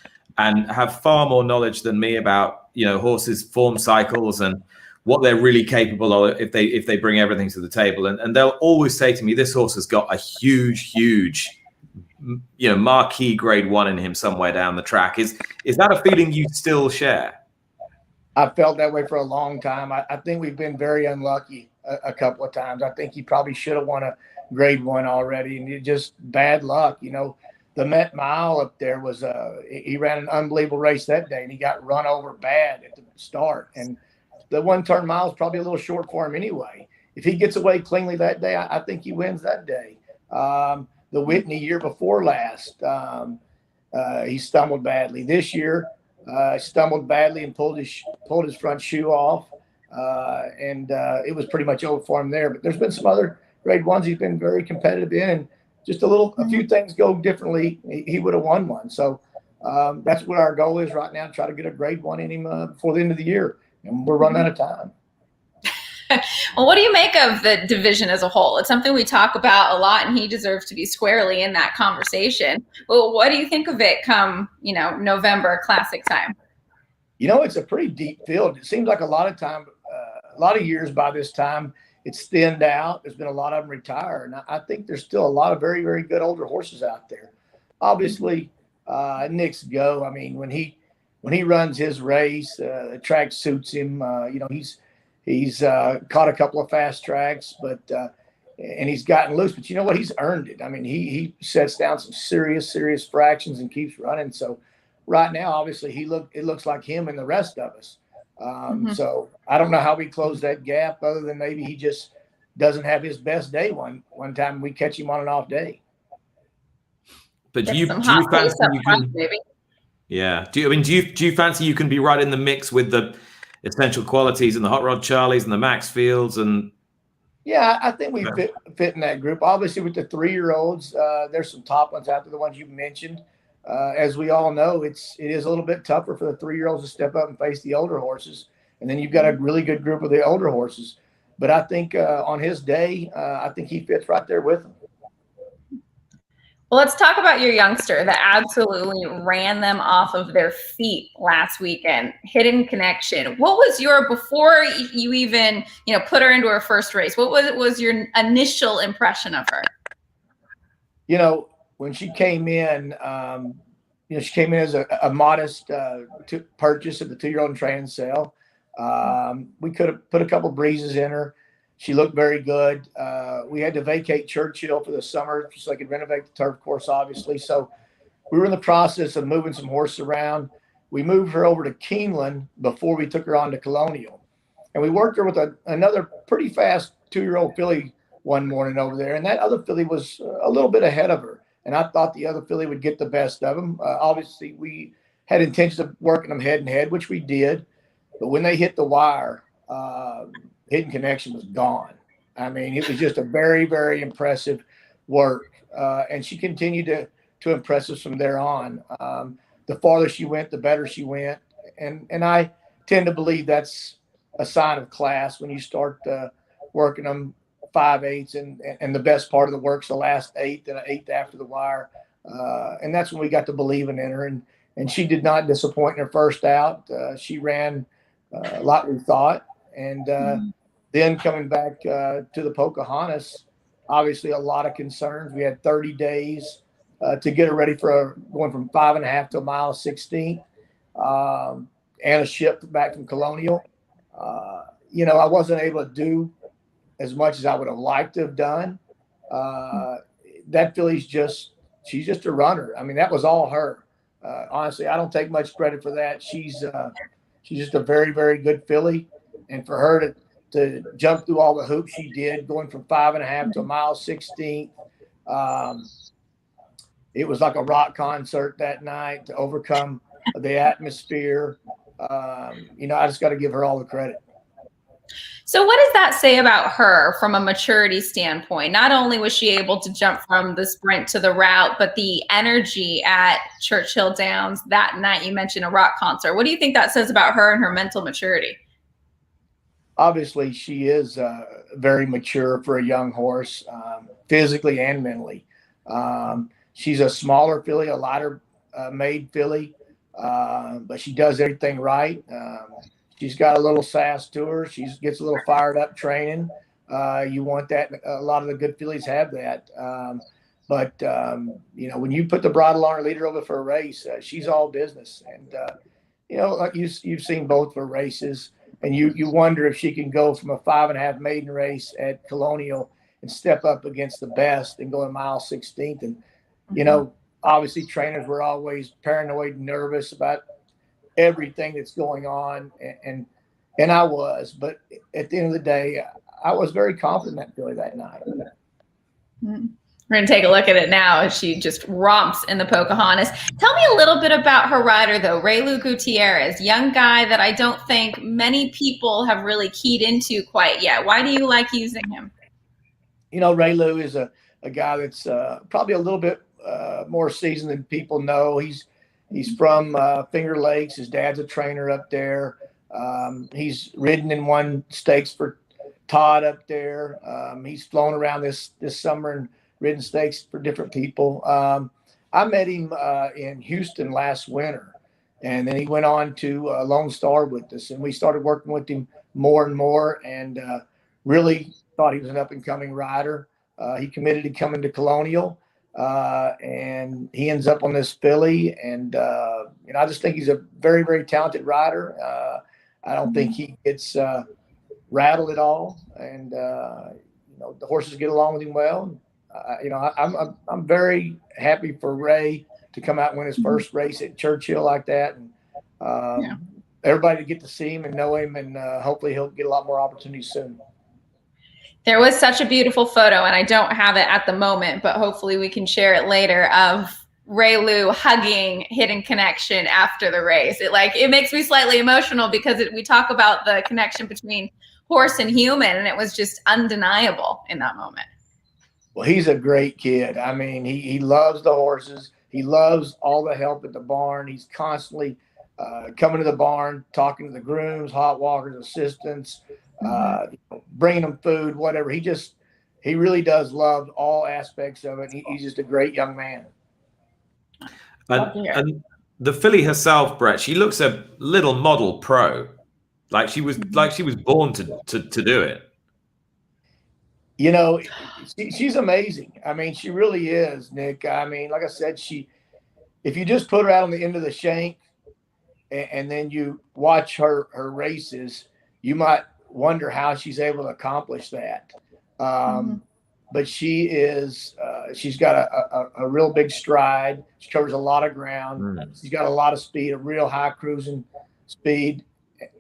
have far more knowledge than me about horses' form cycles and what they're really capable of if they bring everything to the table. And they'll always say to me, this horse has got a huge marquee Grade 1 in him somewhere down the track. Is that a feeling you still share? I've felt that way for a long time. I think we've been very unlucky a couple of times. I think he probably should have won a grade 1 already, and it just bad luck. The Met Mile up there was he ran an unbelievable race that day, and he got run over bad at the start. And the 1-turn mile is probably a little short for him anyway. If he gets away cleanly that day, I think he wins that day. The Whitney year before last, he stumbled badly. This year, stumbled badly and pulled his front shoe off, and it was pretty much over for him there. But there's been some other grade 1s he's been very competitive in, and just a few things go differently, he would have won one. So that's what our goal is right now, to try to get a grade 1 in him before the end of the year, and we're running out of time. Well, what do you make of the division as a whole? It's something we talk about a lot, and he deserves to be squarely in that conversation. Well, what do you think of it come, November Classic time? It's a pretty deep field. It seems like a lot of years by this time, it's thinned out. There's been a lot of them retire, and I think there's still a lot of very, very good older horses out there. Obviously, Nick's go. I mean, when he runs his race, the track suits him. He's caught a couple of fast tracks, and he's gotten loose. But you know what? He's earned it. I mean, he sets down some serious fractions and keeps running. So right now, obviously, it looks like him and the rest of us. So I don't know how we close that gap, other than maybe he just doesn't have his best day one time we catch him on an off day. But do you fancy you can? Yeah. Do you fancy you can be right in the mix with the Essential Qualities and the Hot Rod Charlies and the Maxfields? And yeah, I think we fit in that group. Obviously, with the 3-year-olds, there's some top ones out there, the ones you mentioned. As we all know, it is a little bit tougher for the 3-year-olds to step up and face the older horses. And then you've got a really good group of the older horses. But I think on his day, I think he fits right there with them. Well, let's talk about your youngster that absolutely ran them off of their feet last weekend, Hidden Connection. What was before you even, put her into her first race, what was your initial impression of her? When she came in, she came in as a modest purchase at the 2-year-old and training sale. We could have put a couple breezes in her. She looked very good. We had to vacate Churchill for the summer so I could renovate the turf course, obviously. So we were in the process of moving some horses around. We moved her over to Keeneland before we took her on to Colonial. And we worked her with another pretty fast 2-year-old filly one morning over there. And that other filly was a little bit ahead of her. And I thought the other filly would get the best of them. Obviously, we had intentions of working them head-and-head, which we did. But when they hit the wire, Hidden Connection was gone. I mean, it was just a very, very impressive work. And she continued to impress us from there on. The farther she went, the better she went. And I tend to believe that's a sign of class when you start working them 5/8 and the best part of the work's the last 8th and an 1/8 after the wire. And that's when we got to believing in her. And she did not disappoint in her first out. She ran like we thought. And then coming back to the Pocahontas, obviously a lot of concerns. We had 30 days to get her ready for going from 5.5 to 1.16 miles. And a ship back from Colonial. I wasn't able to do as much as I would have liked to have done. That filly's she's just a runner. I mean, that was all her. Honestly, I don't take much credit for that. She's just a very, very good filly. And for her to jump through all the hoops she did, going from 5.5 to 1.16 miles, it was like a rock concert that night to overcome the atmosphere. I just got to give her all the credit. So what does that say about her from a maturity standpoint? Not only was she able to jump from the sprint to the route, but the energy at Churchill Downs that night, you mentioned a rock concert. What do you think that says about her and her mental maturity? Obviously, she is very mature for a young horse, physically and mentally. She's a smaller filly, a lighter made filly, but she does everything right. She's got a little sass to her. She gets a little fired up training. You want that. A lot of the good fillies have that. But when you put the bridle on her, lead her over for a race, she's all business. And, like you've seen both of her races. And you wonder if she can go from a 5.5 maiden race at Colonial and step up against the best and go a mile 16th. And, you know, obviously trainers were always paranoid and nervous about everything that's going on. And I was, but at the end of the day, I was very confident really that night. We're going to take a look at it now. She just romps in the Pocahontas. Tell me a little bit about her rider, though. Lou Gutierrez, young guy that I don't think many people have really keyed into quite yet. Why do you like using him? You know, Lou is a guy that's probably a little bit more seasoned than people know. He's from Finger Lakes. His dad's a trainer up there. He's ridden and won stakes for Todd up there. He's flown around this summer and ridden stakes for different people. I met him in Houston last winter, and then he went on to Lone Star with us, and we started working with him more and more, and really thought he was an up-and-coming rider. He committed to coming to Colonial, and he ends up on this filly, and you know, I just think he's a very, very talented rider. I don't think he gets rattled at all, and you know, the horses get along with him well. You know, I'm very happy for Ray to come out and win his first race at Churchill like that, and everybody to get to see him and know him, and hopefully he'll get a lot more opportunities soon. There was such a beautiful photo, and I don't have it at the moment, but hopefully we can share it later, of Lou hugging Hidden Connection after the race. It makes me slightly emotional because we talk about the connection between horse and human, and it was just undeniable in that moment. Well, he's a great kid. I mean, he loves the horses. He loves all the help at the barn. He's constantly coming to the barn, talking to the grooms, hot walkers, assistants, bringing them food, whatever. He really does love all aspects of it. He's just a great young man. And the filly herself, Bret, she looks a little model pro, like she was born to do it. You know, she's amazing. I mean, she really is, Nick. I mean, like I said, if you just put her out on the end of the shank and then you watch her races, you might wonder how she's able to accomplish that. But she's got a real big stride. She covers a lot of ground. She's got a lot of speed, a real high cruising speed.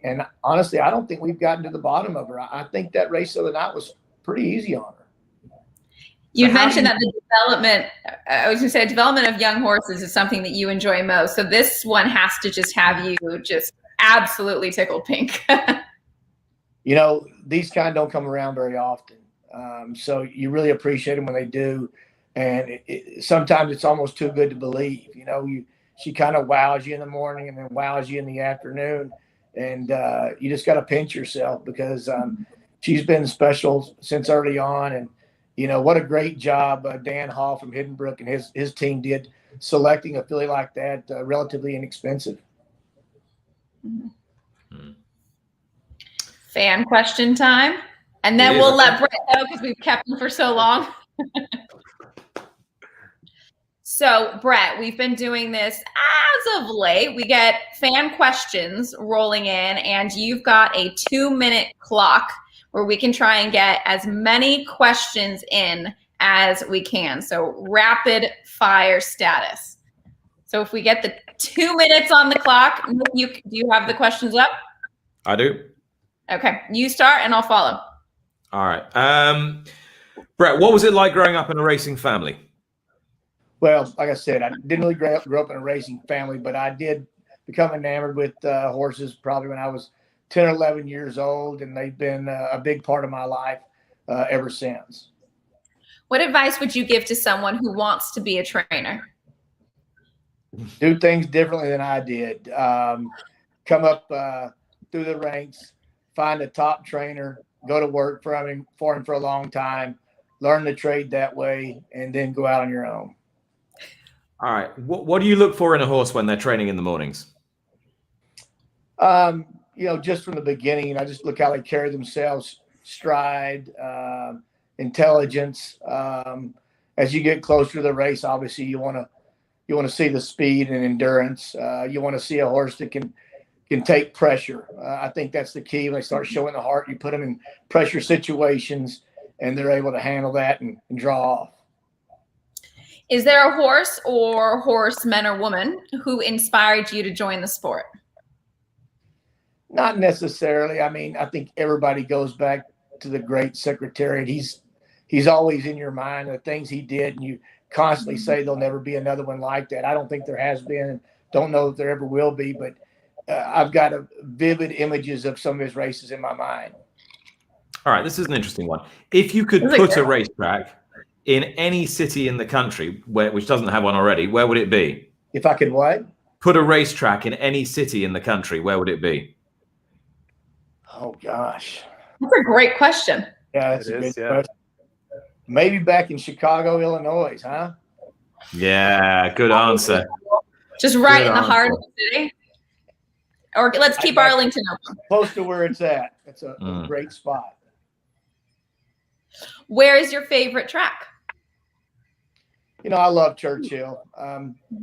And honestly, I don't think we've gotten to the bottom of her. I think that race the other night was pretty easy on her. You mentioned that the development of young horses is something that you enjoy most. So this one has to just have you just absolutely tickled pink. You know, these kind don't come around very often. So you really appreciate them when they do. And sometimes it's almost too good to believe. You know, she kind of wows you in the morning and then wows you in the afternoon. And you just got to pinch yourself because she's been special since early on. And, you know, what a great job Dan Hall from Hidden Brook and his team did selecting a filly like that, relatively inexpensive. Fan question time. And then we'll let Bret go because we've kept him for so long. So, Bret, we've been doing this as of late. We get fan questions rolling in, and you've got a 2-minute clock where we can try and get as many questions in as we can. So, rapid fire status. So, if we get the 2 minutes on the clock, do you have the questions up? I do. Okay, you start and I'll follow. All right. Bret, what was it like growing up in a racing family? Well, like I said, I didn't really grow up in a racing family, but I did become enamored with horses probably when I was 10 or 11 years old, and they've been a big part of my life ever since. What advice would you give to someone who wants to be a trainer? Do things differently than I did. Come up through the ranks, find a top trainer, go to work for him for a long time, learn the trade that way, and then go out on your own. All right. What do you look for in a horse when they're training in the mornings? You know, just from the beginning, I just look how they carry themselves, stride, intelligence. As you get closer to the race, obviously you want to see the speed and endurance. You want to see a horse that can can take pressure. I think that's the key. When they start showing the heart, you put them in pressure situations, and they're able to handle that and draw off. Is there a horse or horseman or woman who inspired you to join the sport? Not necessarily. I mean, I think everybody goes back to the great Secretariat. He's always in your mind, the things he did, and you constantly say there'll never be another one like that. I don't think there has been, and don't know if there ever will be, but I've got vivid images of some of his races in my mind. All right, this is an interesting one. If you could put a racetrack in any city in the country, which doesn't have one already, where would it be? If I could what? Put a racetrack in any city in the country, where would it be? Oh, gosh. That's a great question. Yeah, that's a good question. Maybe back in Chicago, Illinois, huh? Yeah, good answer. Just right in the heart of the city. Or let's keep Arlington open. Close to where it's at. It's a great spot. Where is your favorite track? You know, I love Churchill.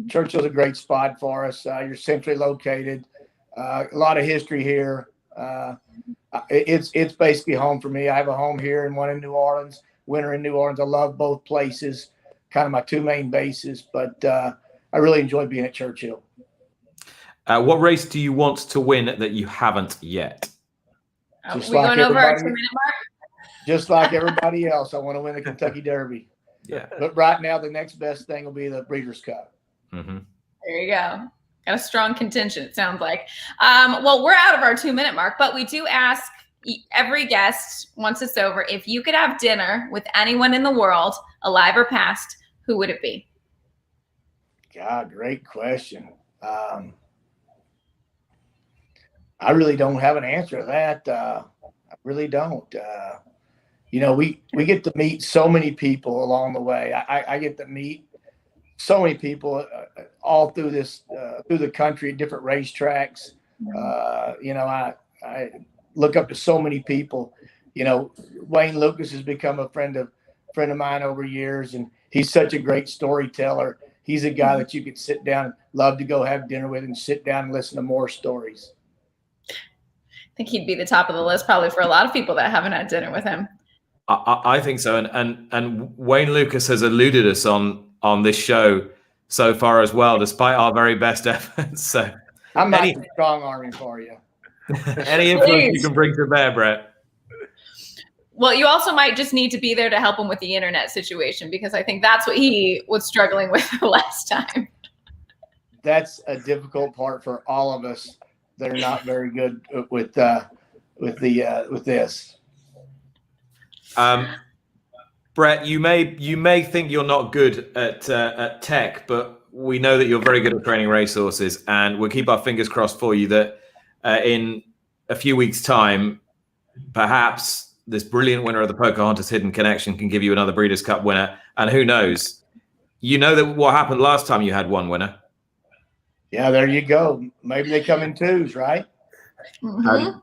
Churchill's a great spot for us. You're centrally located. A lot of history here. It's basically home for me. I have a home here and one in New Orleans. Winter in New Orleans. I love both places. Kind of my two main bases, but I really enjoy being at Churchill. What race do you want to win that you haven't yet? Just we like going over our 2-minute mark? Just like everybody else, I want to win the Kentucky Derby. Yeah. But right now, the next best thing will be the Breeders' Cup. Mm-hmm. There you go. Got a strong contention, it sounds like. Well, we're out of our 2-minute mark, but we do ask every guest, once it's over, if you could have dinner with anyone in the world, alive or past, who would it be? God, great question. I really don't have an answer to that. I really don't. You know, we get to meet so many people along the way. I get to meet so many people all through through the country at different racetracks. You know, I look up to so many people. You know, Wayne Lucas has become a friend of mine over years, and he's such a great storyteller. He's a guy that you could sit down and love to go have dinner with and sit down and listen to more stories. I think he'd be the top of the list probably for a lot of people that haven't had dinner with him. I think so. And Wayne Lucas has eluded us on this show so far as well, despite our very best efforts. So I'm not strong arming for you. Any influence you can bring to bear, Brett? Well, you also might just need to be there to help him with the internet situation, because I think that's what he was struggling with the last time. That's a difficult part for all of us that are not very good with this. Brett, you may think you're not good at tech, but we know that you're very good at training racehorses, and we'll keep our fingers crossed for you that in a few weeks' time, perhaps this brilliant winner of the Pocahontas Hidden Connection can give you another Breeders' Cup winner. And who knows? You know that what happened last time you had one winner. Yeah, there you go. Maybe they come in twos, right? Mm-hmm.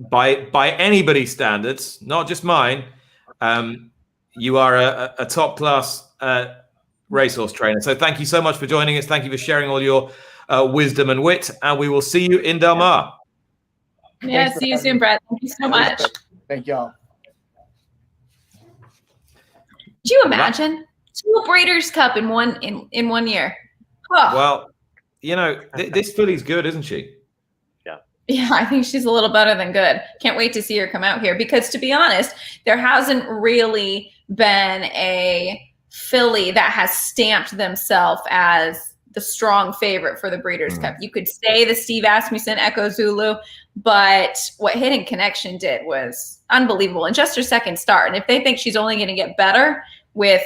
By anybody's standards, not just mine, you are a top-class racehorse trainer. So thank you so much for joining us. Thank you for sharing all your wisdom and wit. And we will see you in Del Mar. Yeah, see you soon, Brett. Thank you so much. Thank y'all. Could you imagine 2 Breeders' Cup in one year? Oh. Well, you know, this filly's good, isn't she? Yeah, I think she's a little better than good. Can't wait to see her come out here, because to be honest, there hasn't really been a filly that has stamped themselves as the strong favorite for the Breeders' Cup. You could say the Steve Asmussen Echo Zulu, but what Hidden Connection did was unbelievable. And just her second start. And if they think she's only going to get better with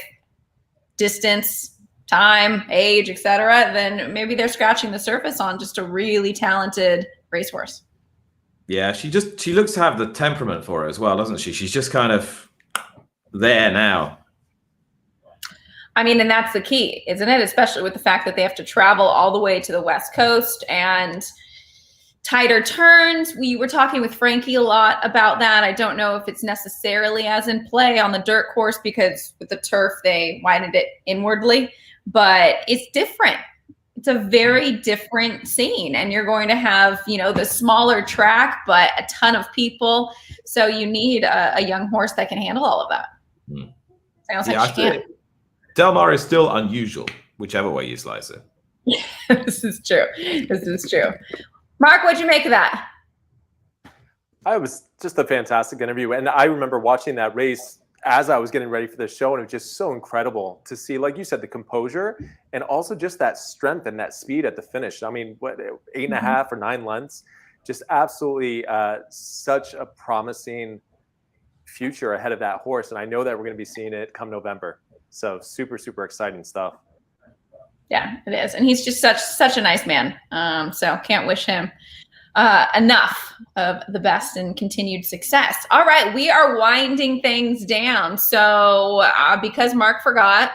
distance, time, age, etc., then maybe they're scratching the surface on just a really talented racehorse. Yeah, she looks to have the temperament for it as well, doesn't she? She's just kind of there now. I mean, and that's the key, isn't it? Especially with the fact that they have to travel all the way to the West Coast and tighter turns. We were talking with Frankie a lot about that. I don't know if it's necessarily as in play on the dirt course, because with the turf, they widened it inwardly, but it's different. it's a very different scene, and you're going to have, the smaller track, but a ton of people. So you need a young horse that can handle all of that. Sounds like she can. Del Mar is still unusual, whichever way you slice it. This is true. Mark, what'd you make of that? It was just a fantastic interview. And I remember watching that race as I was getting ready for the show, and it was just so incredible to see, like you said, the composure and also just that strength and that speed at the finish. I mean, 8.5 or 9 lengths, just absolutely such a promising future ahead of that horse. And I know that we're going to be seeing it come November. So super, super exciting stuff. Yeah, it is. And he's just such a nice man. So can't wish him enough of the best and continued success. All right, we are winding things down. So because Mark forgot.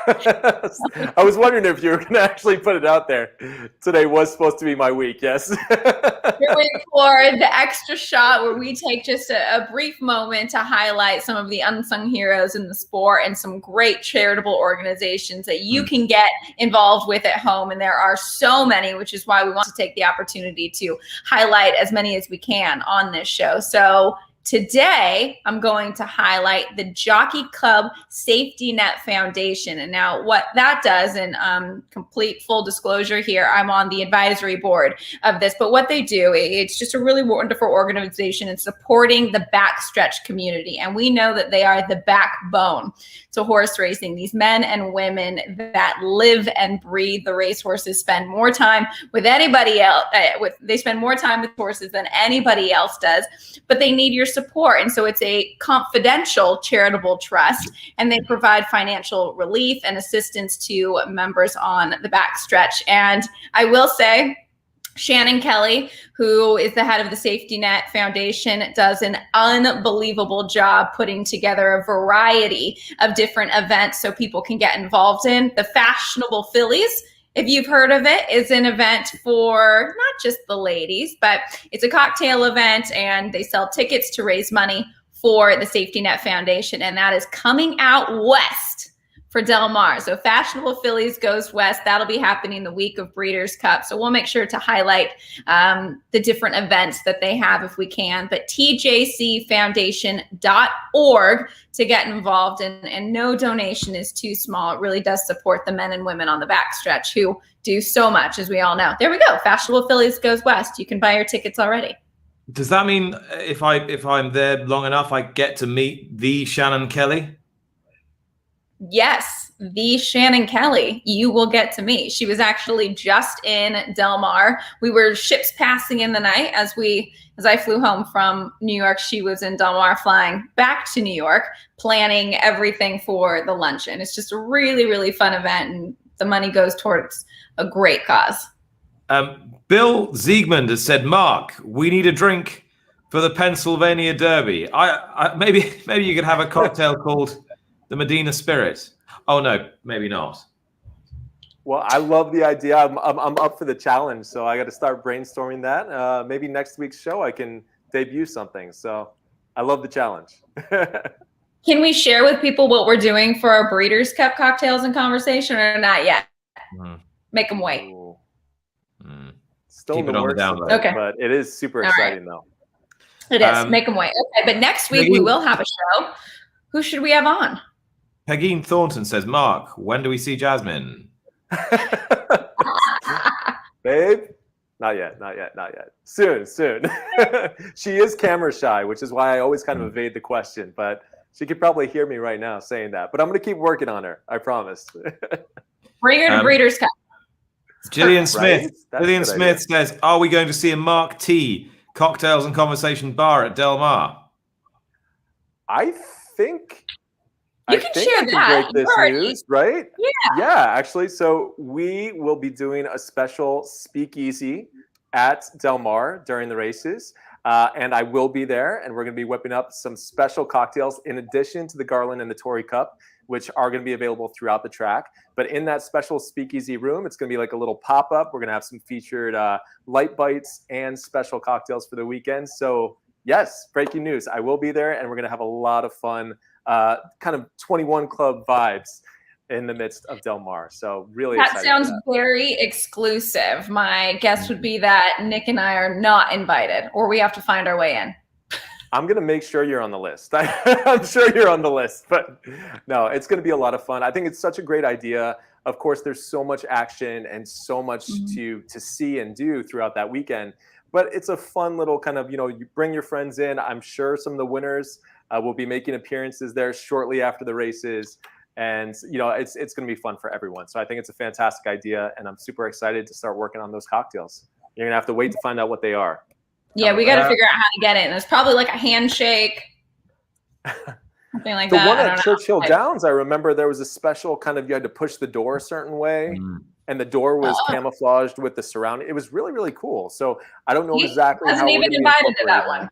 I was wondering if you were going to actually put it out there. Today was supposed to be my week, yes. You're waiting for the extra shot where we take just a brief moment to highlight some of the unsung heroes in the sport and some great charitable organizations that you can get involved with at home. And there are so many, which is why we want to take the opportunity to highlight as many as we can on this show. So today, I'm going to highlight the Jockey Club Safety Net Foundation. And now what that does, and complete full disclosure here, I'm on the advisory board of this, but what they do, it's just a really wonderful organization in supporting the backstretch community. And we know that they are the backbone to horse racing. These men and women that live and breathe the racehorses spend more time with anybody else. They spend more time with horses than anybody else does, but they need your support. And so it's a confidential charitable trust, and they provide financial relief and assistance to members on the backstretch. And I will say, Shannon Kelly, who is the head of the Safety Net Foundation, does an unbelievable job putting together a variety of different events so people can get involved in. The Fashionable Fillies, if you've heard of it, is an event for not just the ladies, but it's a cocktail event, and they sell tickets to raise money for the Safety Net Foundation, and that is coming out west for Del Mar. So Fashionable Fillies goes west. That'll be happening the week of Breeders' Cup. So we'll make sure to highlight the different events that they have if we can. But tjcfoundation.org to get involved, and no donation is too small. It really does support the men and women on the backstretch who do so much, as we all know. There we go. Fashionable Fillies goes west. You can buy your tickets already. Does that mean if I'm there long enough, I get to meet the Shannon Kelly? Yes, the Shannon Kelly you will get to meet. She was actually just in Del Mar. We were ships passing in the night as I flew home from New York. She was in Del Mar flying back to New York, planning everything for the luncheon. It's just a really, really fun event, and the money goes towards a great cause. Bill Ziegman has said, Mark, we need a drink for the Pennsylvania Derby. Maybe you could have a cocktail called the Medina Spirit. Oh no, maybe not. Well, I love the idea. I'm up for the challenge, so I got to start brainstorming that. Maybe next week's show I can debut something. So I love the challenge. Can we share with people what we're doing for our Breeders' Cup cocktails and conversation, or not yet? Make them wait. Still in the works, okay. But it is super exciting though. It is. Make them wait. Okay, but next week we will have a show. Who should we have on? Pegeen Thornton says, Mark, when do we see Jasmine? Babe, not yet. Soon. She is camera shy, which is why I always kind of evade the question, but she could probably hear me right now saying that. But I'm going to keep working on her. I promise. Bring her to Breeders' Cup. Gillian Smith. Right? Gillian Smith says, are we going to see a Mark T Cocktails and Conversation bar at Del Mar? I think you can share that. Break this news, right? Yeah, actually. So we will be doing a special speakeasy at Del Mar during the races. And I will be there, and we're going to be whipping up some special cocktails in addition to the Garland and the Tory Cup, which are going to be available throughout the track. But in that special speakeasy room, it's going to be like a little pop-up. We're going to have some featured light bites and special cocktails for the weekend. So yes, breaking news. I will be there, and we're going to have a lot of fun, kind of 21 Club vibes in the midst of Del Mar. So really that excited. Sounds very exclusive. My guess would be that Nick and I are not invited, or we have to find our way in. I'm going to make sure you're on the list. I'm sure you're on the list, but no, it's going to be a lot of fun. I think it's such a great idea. Of course, there's so much action and so much to see and do throughout that weekend, but it's a fun little kind of, you bring your friends in. I'm sure some of the winners will be making appearances there shortly after the races. And, it's going to be fun for everyone. So I think it's a fantastic idea, and I'm super excited to start working on those cocktails. You're going to have to wait to find out what they are. Yeah, we got to figure out how to get it. And it's probably like a handshake, something like that. The one at Churchill Downs, I remember there was a special kind of, you had to push the door a certain way, and the door was camouflaged with the surrounding. It was really, really cool. So I don't know exactly how. Wasn't even invited to that one.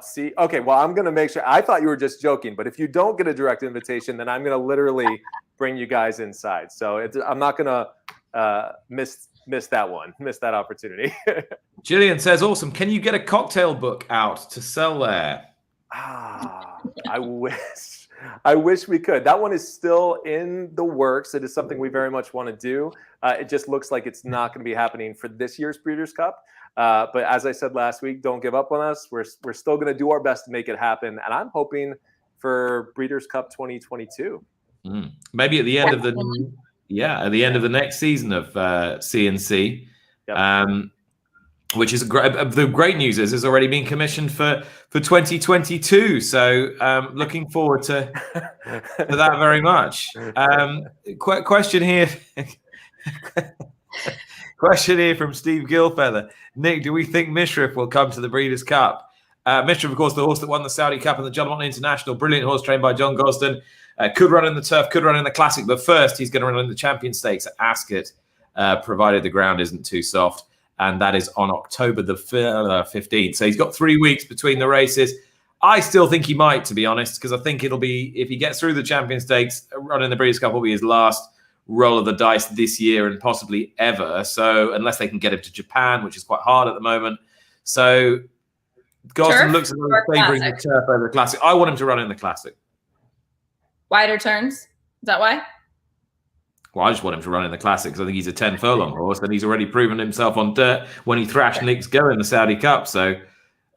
See, okay, well, I'm going to make sure. I thought you were just joking, but if you don't get a direct invitation, then I'm going to literally bring you guys inside. So I'm not going to miss that opportunity. Jillian says, awesome. Can you get a cocktail book out to sell there? I wish we could. That one is still in the works. It is something we very much want to do. It just looks like it's not going to be happening for this year's Breeders' Cup. But as I said last week, don't give up on us. We're still going to do our best to make it happen. And I'm hoping for Breeders' Cup 2022. Maybe at the end of the next season of CNC. Yep. Which is great. The great news is it's already been commissioned for 2022. So looking forward to that very much. Question here. Question here from Steve Gilfeather. Nick, do we think Mishriff will come to the Breeders' Cup? Mishriff, of course, the horse that won the Saudi Cup and the John Motton International. Brilliant horse trained by John Gosden. Could run in the turf, could run in the Classic. But first, he's going to run in the Champion Stakes at Ascot, provided the ground isn't too soft. And that is on October the 15th. So he's got 3 weeks between the races. I still think he might, to be honest, because I think it'll be, if he gets through the Champion Stakes, running the Breeders' Cup will be his last roll of the dice this year and possibly ever. So unless they can get him to Japan, which is quite hard at the moment. So Gosden looks at favouring the turf over the Classic. I want him to run in the Classic. Wider turns? Is that why? Well, I just want him to run in the Classic because I think he's a 10 furlong horse and he's already proven himself on dirt when he thrashed Nick's Go in the Saudi Cup. So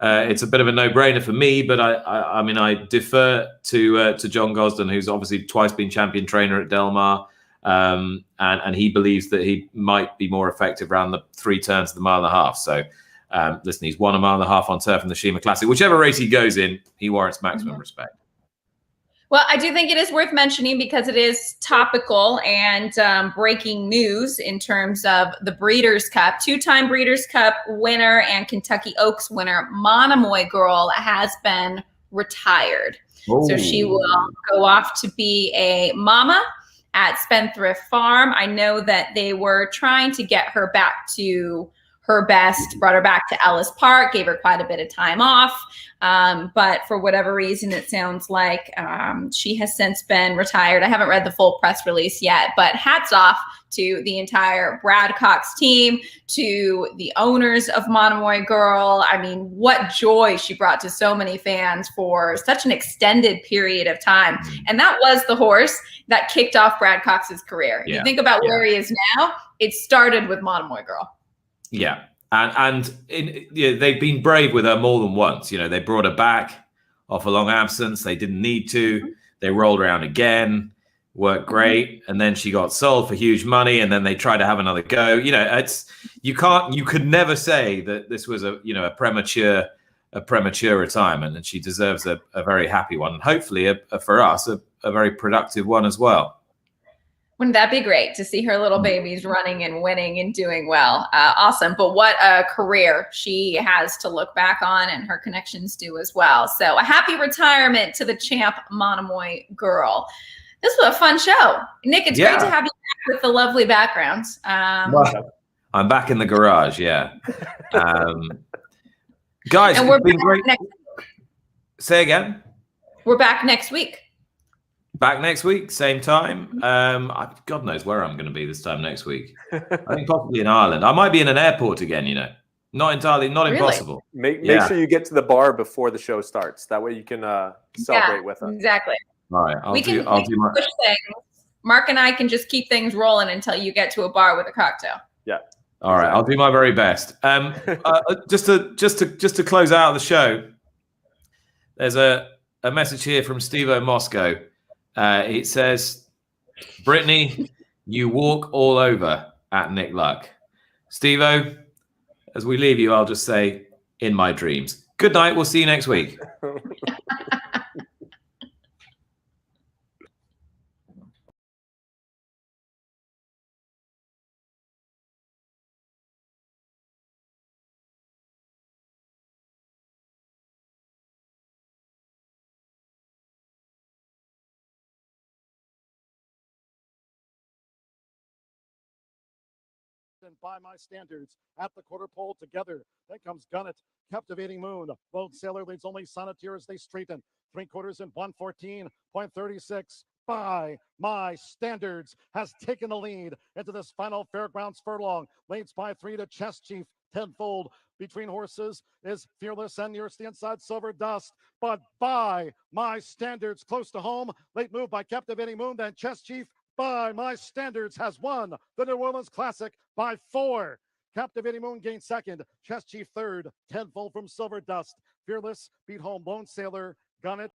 it's a bit of a no-brainer for me, but I mean, I defer to John Gosden, who's obviously twice been champion trainer at Del Mar, and he believes that he might be more effective around the 3 turns of the mile and a half. So listen, he's won a mile and a half on turf in the Shima Classic. Whichever race he goes in, he warrants maximum respect. Well, I do think it is worth mentioning because it is topical and breaking news in terms of the Breeders' Cup. 2-time Breeders' Cup winner and Kentucky Oaks winner, Monomoy Girl, has been retired. Oh. So she will go off to be a mama at Spendthrift Farm. I know that they were trying to get her back to her best, brought her back to Ellis Park, gave her quite a bit of time off. But for whatever reason, it sounds like she has since been retired. I haven't read the full press release yet, but hats off to the entire Brad Cox team, to the owners of Monomoy Girl. I mean, what joy she brought to so many fans for such an extended period of time. And that was the horse that kicked off Brad Cox's career. Yeah. You think about where he is now, it started with Monomoy Girl. Yeah. And they've been brave with her more than once. You know, they brought her back off a long absence. They didn't need to. They rolled around again, worked great, and then she got sold for huge money, and then they tried to have another go. You know, you could never say that this was a premature retirement, and she deserves a very happy one. And hopefully, for us, a very productive one as well. Wouldn't that be great to see her little babies running and winning and doing well? Awesome. But what a career she has to look back on, and her connections do as well. So a happy retirement to the champ Monomoy Girl. This was a fun show. Nick, it's great to have you back with the lovely backgrounds. I'm back in the garage, yeah. Guys, and we're it's been back great. Next week. Say again? We're back next week. Back next week, same time. God knows where I'm going to be this time next week. I think possibly in Ireland. I might be in an airport again, you know. Not impossible. Make sure you get to the bar before the show starts. That way you can celebrate with us. Exactly. All right, I'll do my push things. Mark and I can just keep things rolling until you get to a bar with a cocktail. Yeah. All right, I'll do my very best. Just to close out the show, there's a message here from Steve-O Moscow. It says, Brittany, you walk all over at Nick Luck. Steve-O, as we leave you, I'll just say, in my dreams. Good night. We'll see you next week. By my standards at the quarter pole together. Then comes Gunnet, Captivating Moon. Lone Sailor leads only Sonneteer as they straighten. 3/4 in 1:14.36. By my standards has taken the lead into this final fairgrounds furlong. Leads by 3 to Chest Chief. Tenfold between horses is Fearless and nearest the inside Silver Dust. But by my standards close to home. Late move by Captivating Moon, then Chest Chief. By my standards has won the New Orleans Classic by 4. Captivating Moon gained second. Chest Chief third. Tenfold from Silver Dust. Fearless beat home Lone Sailor. Gunnet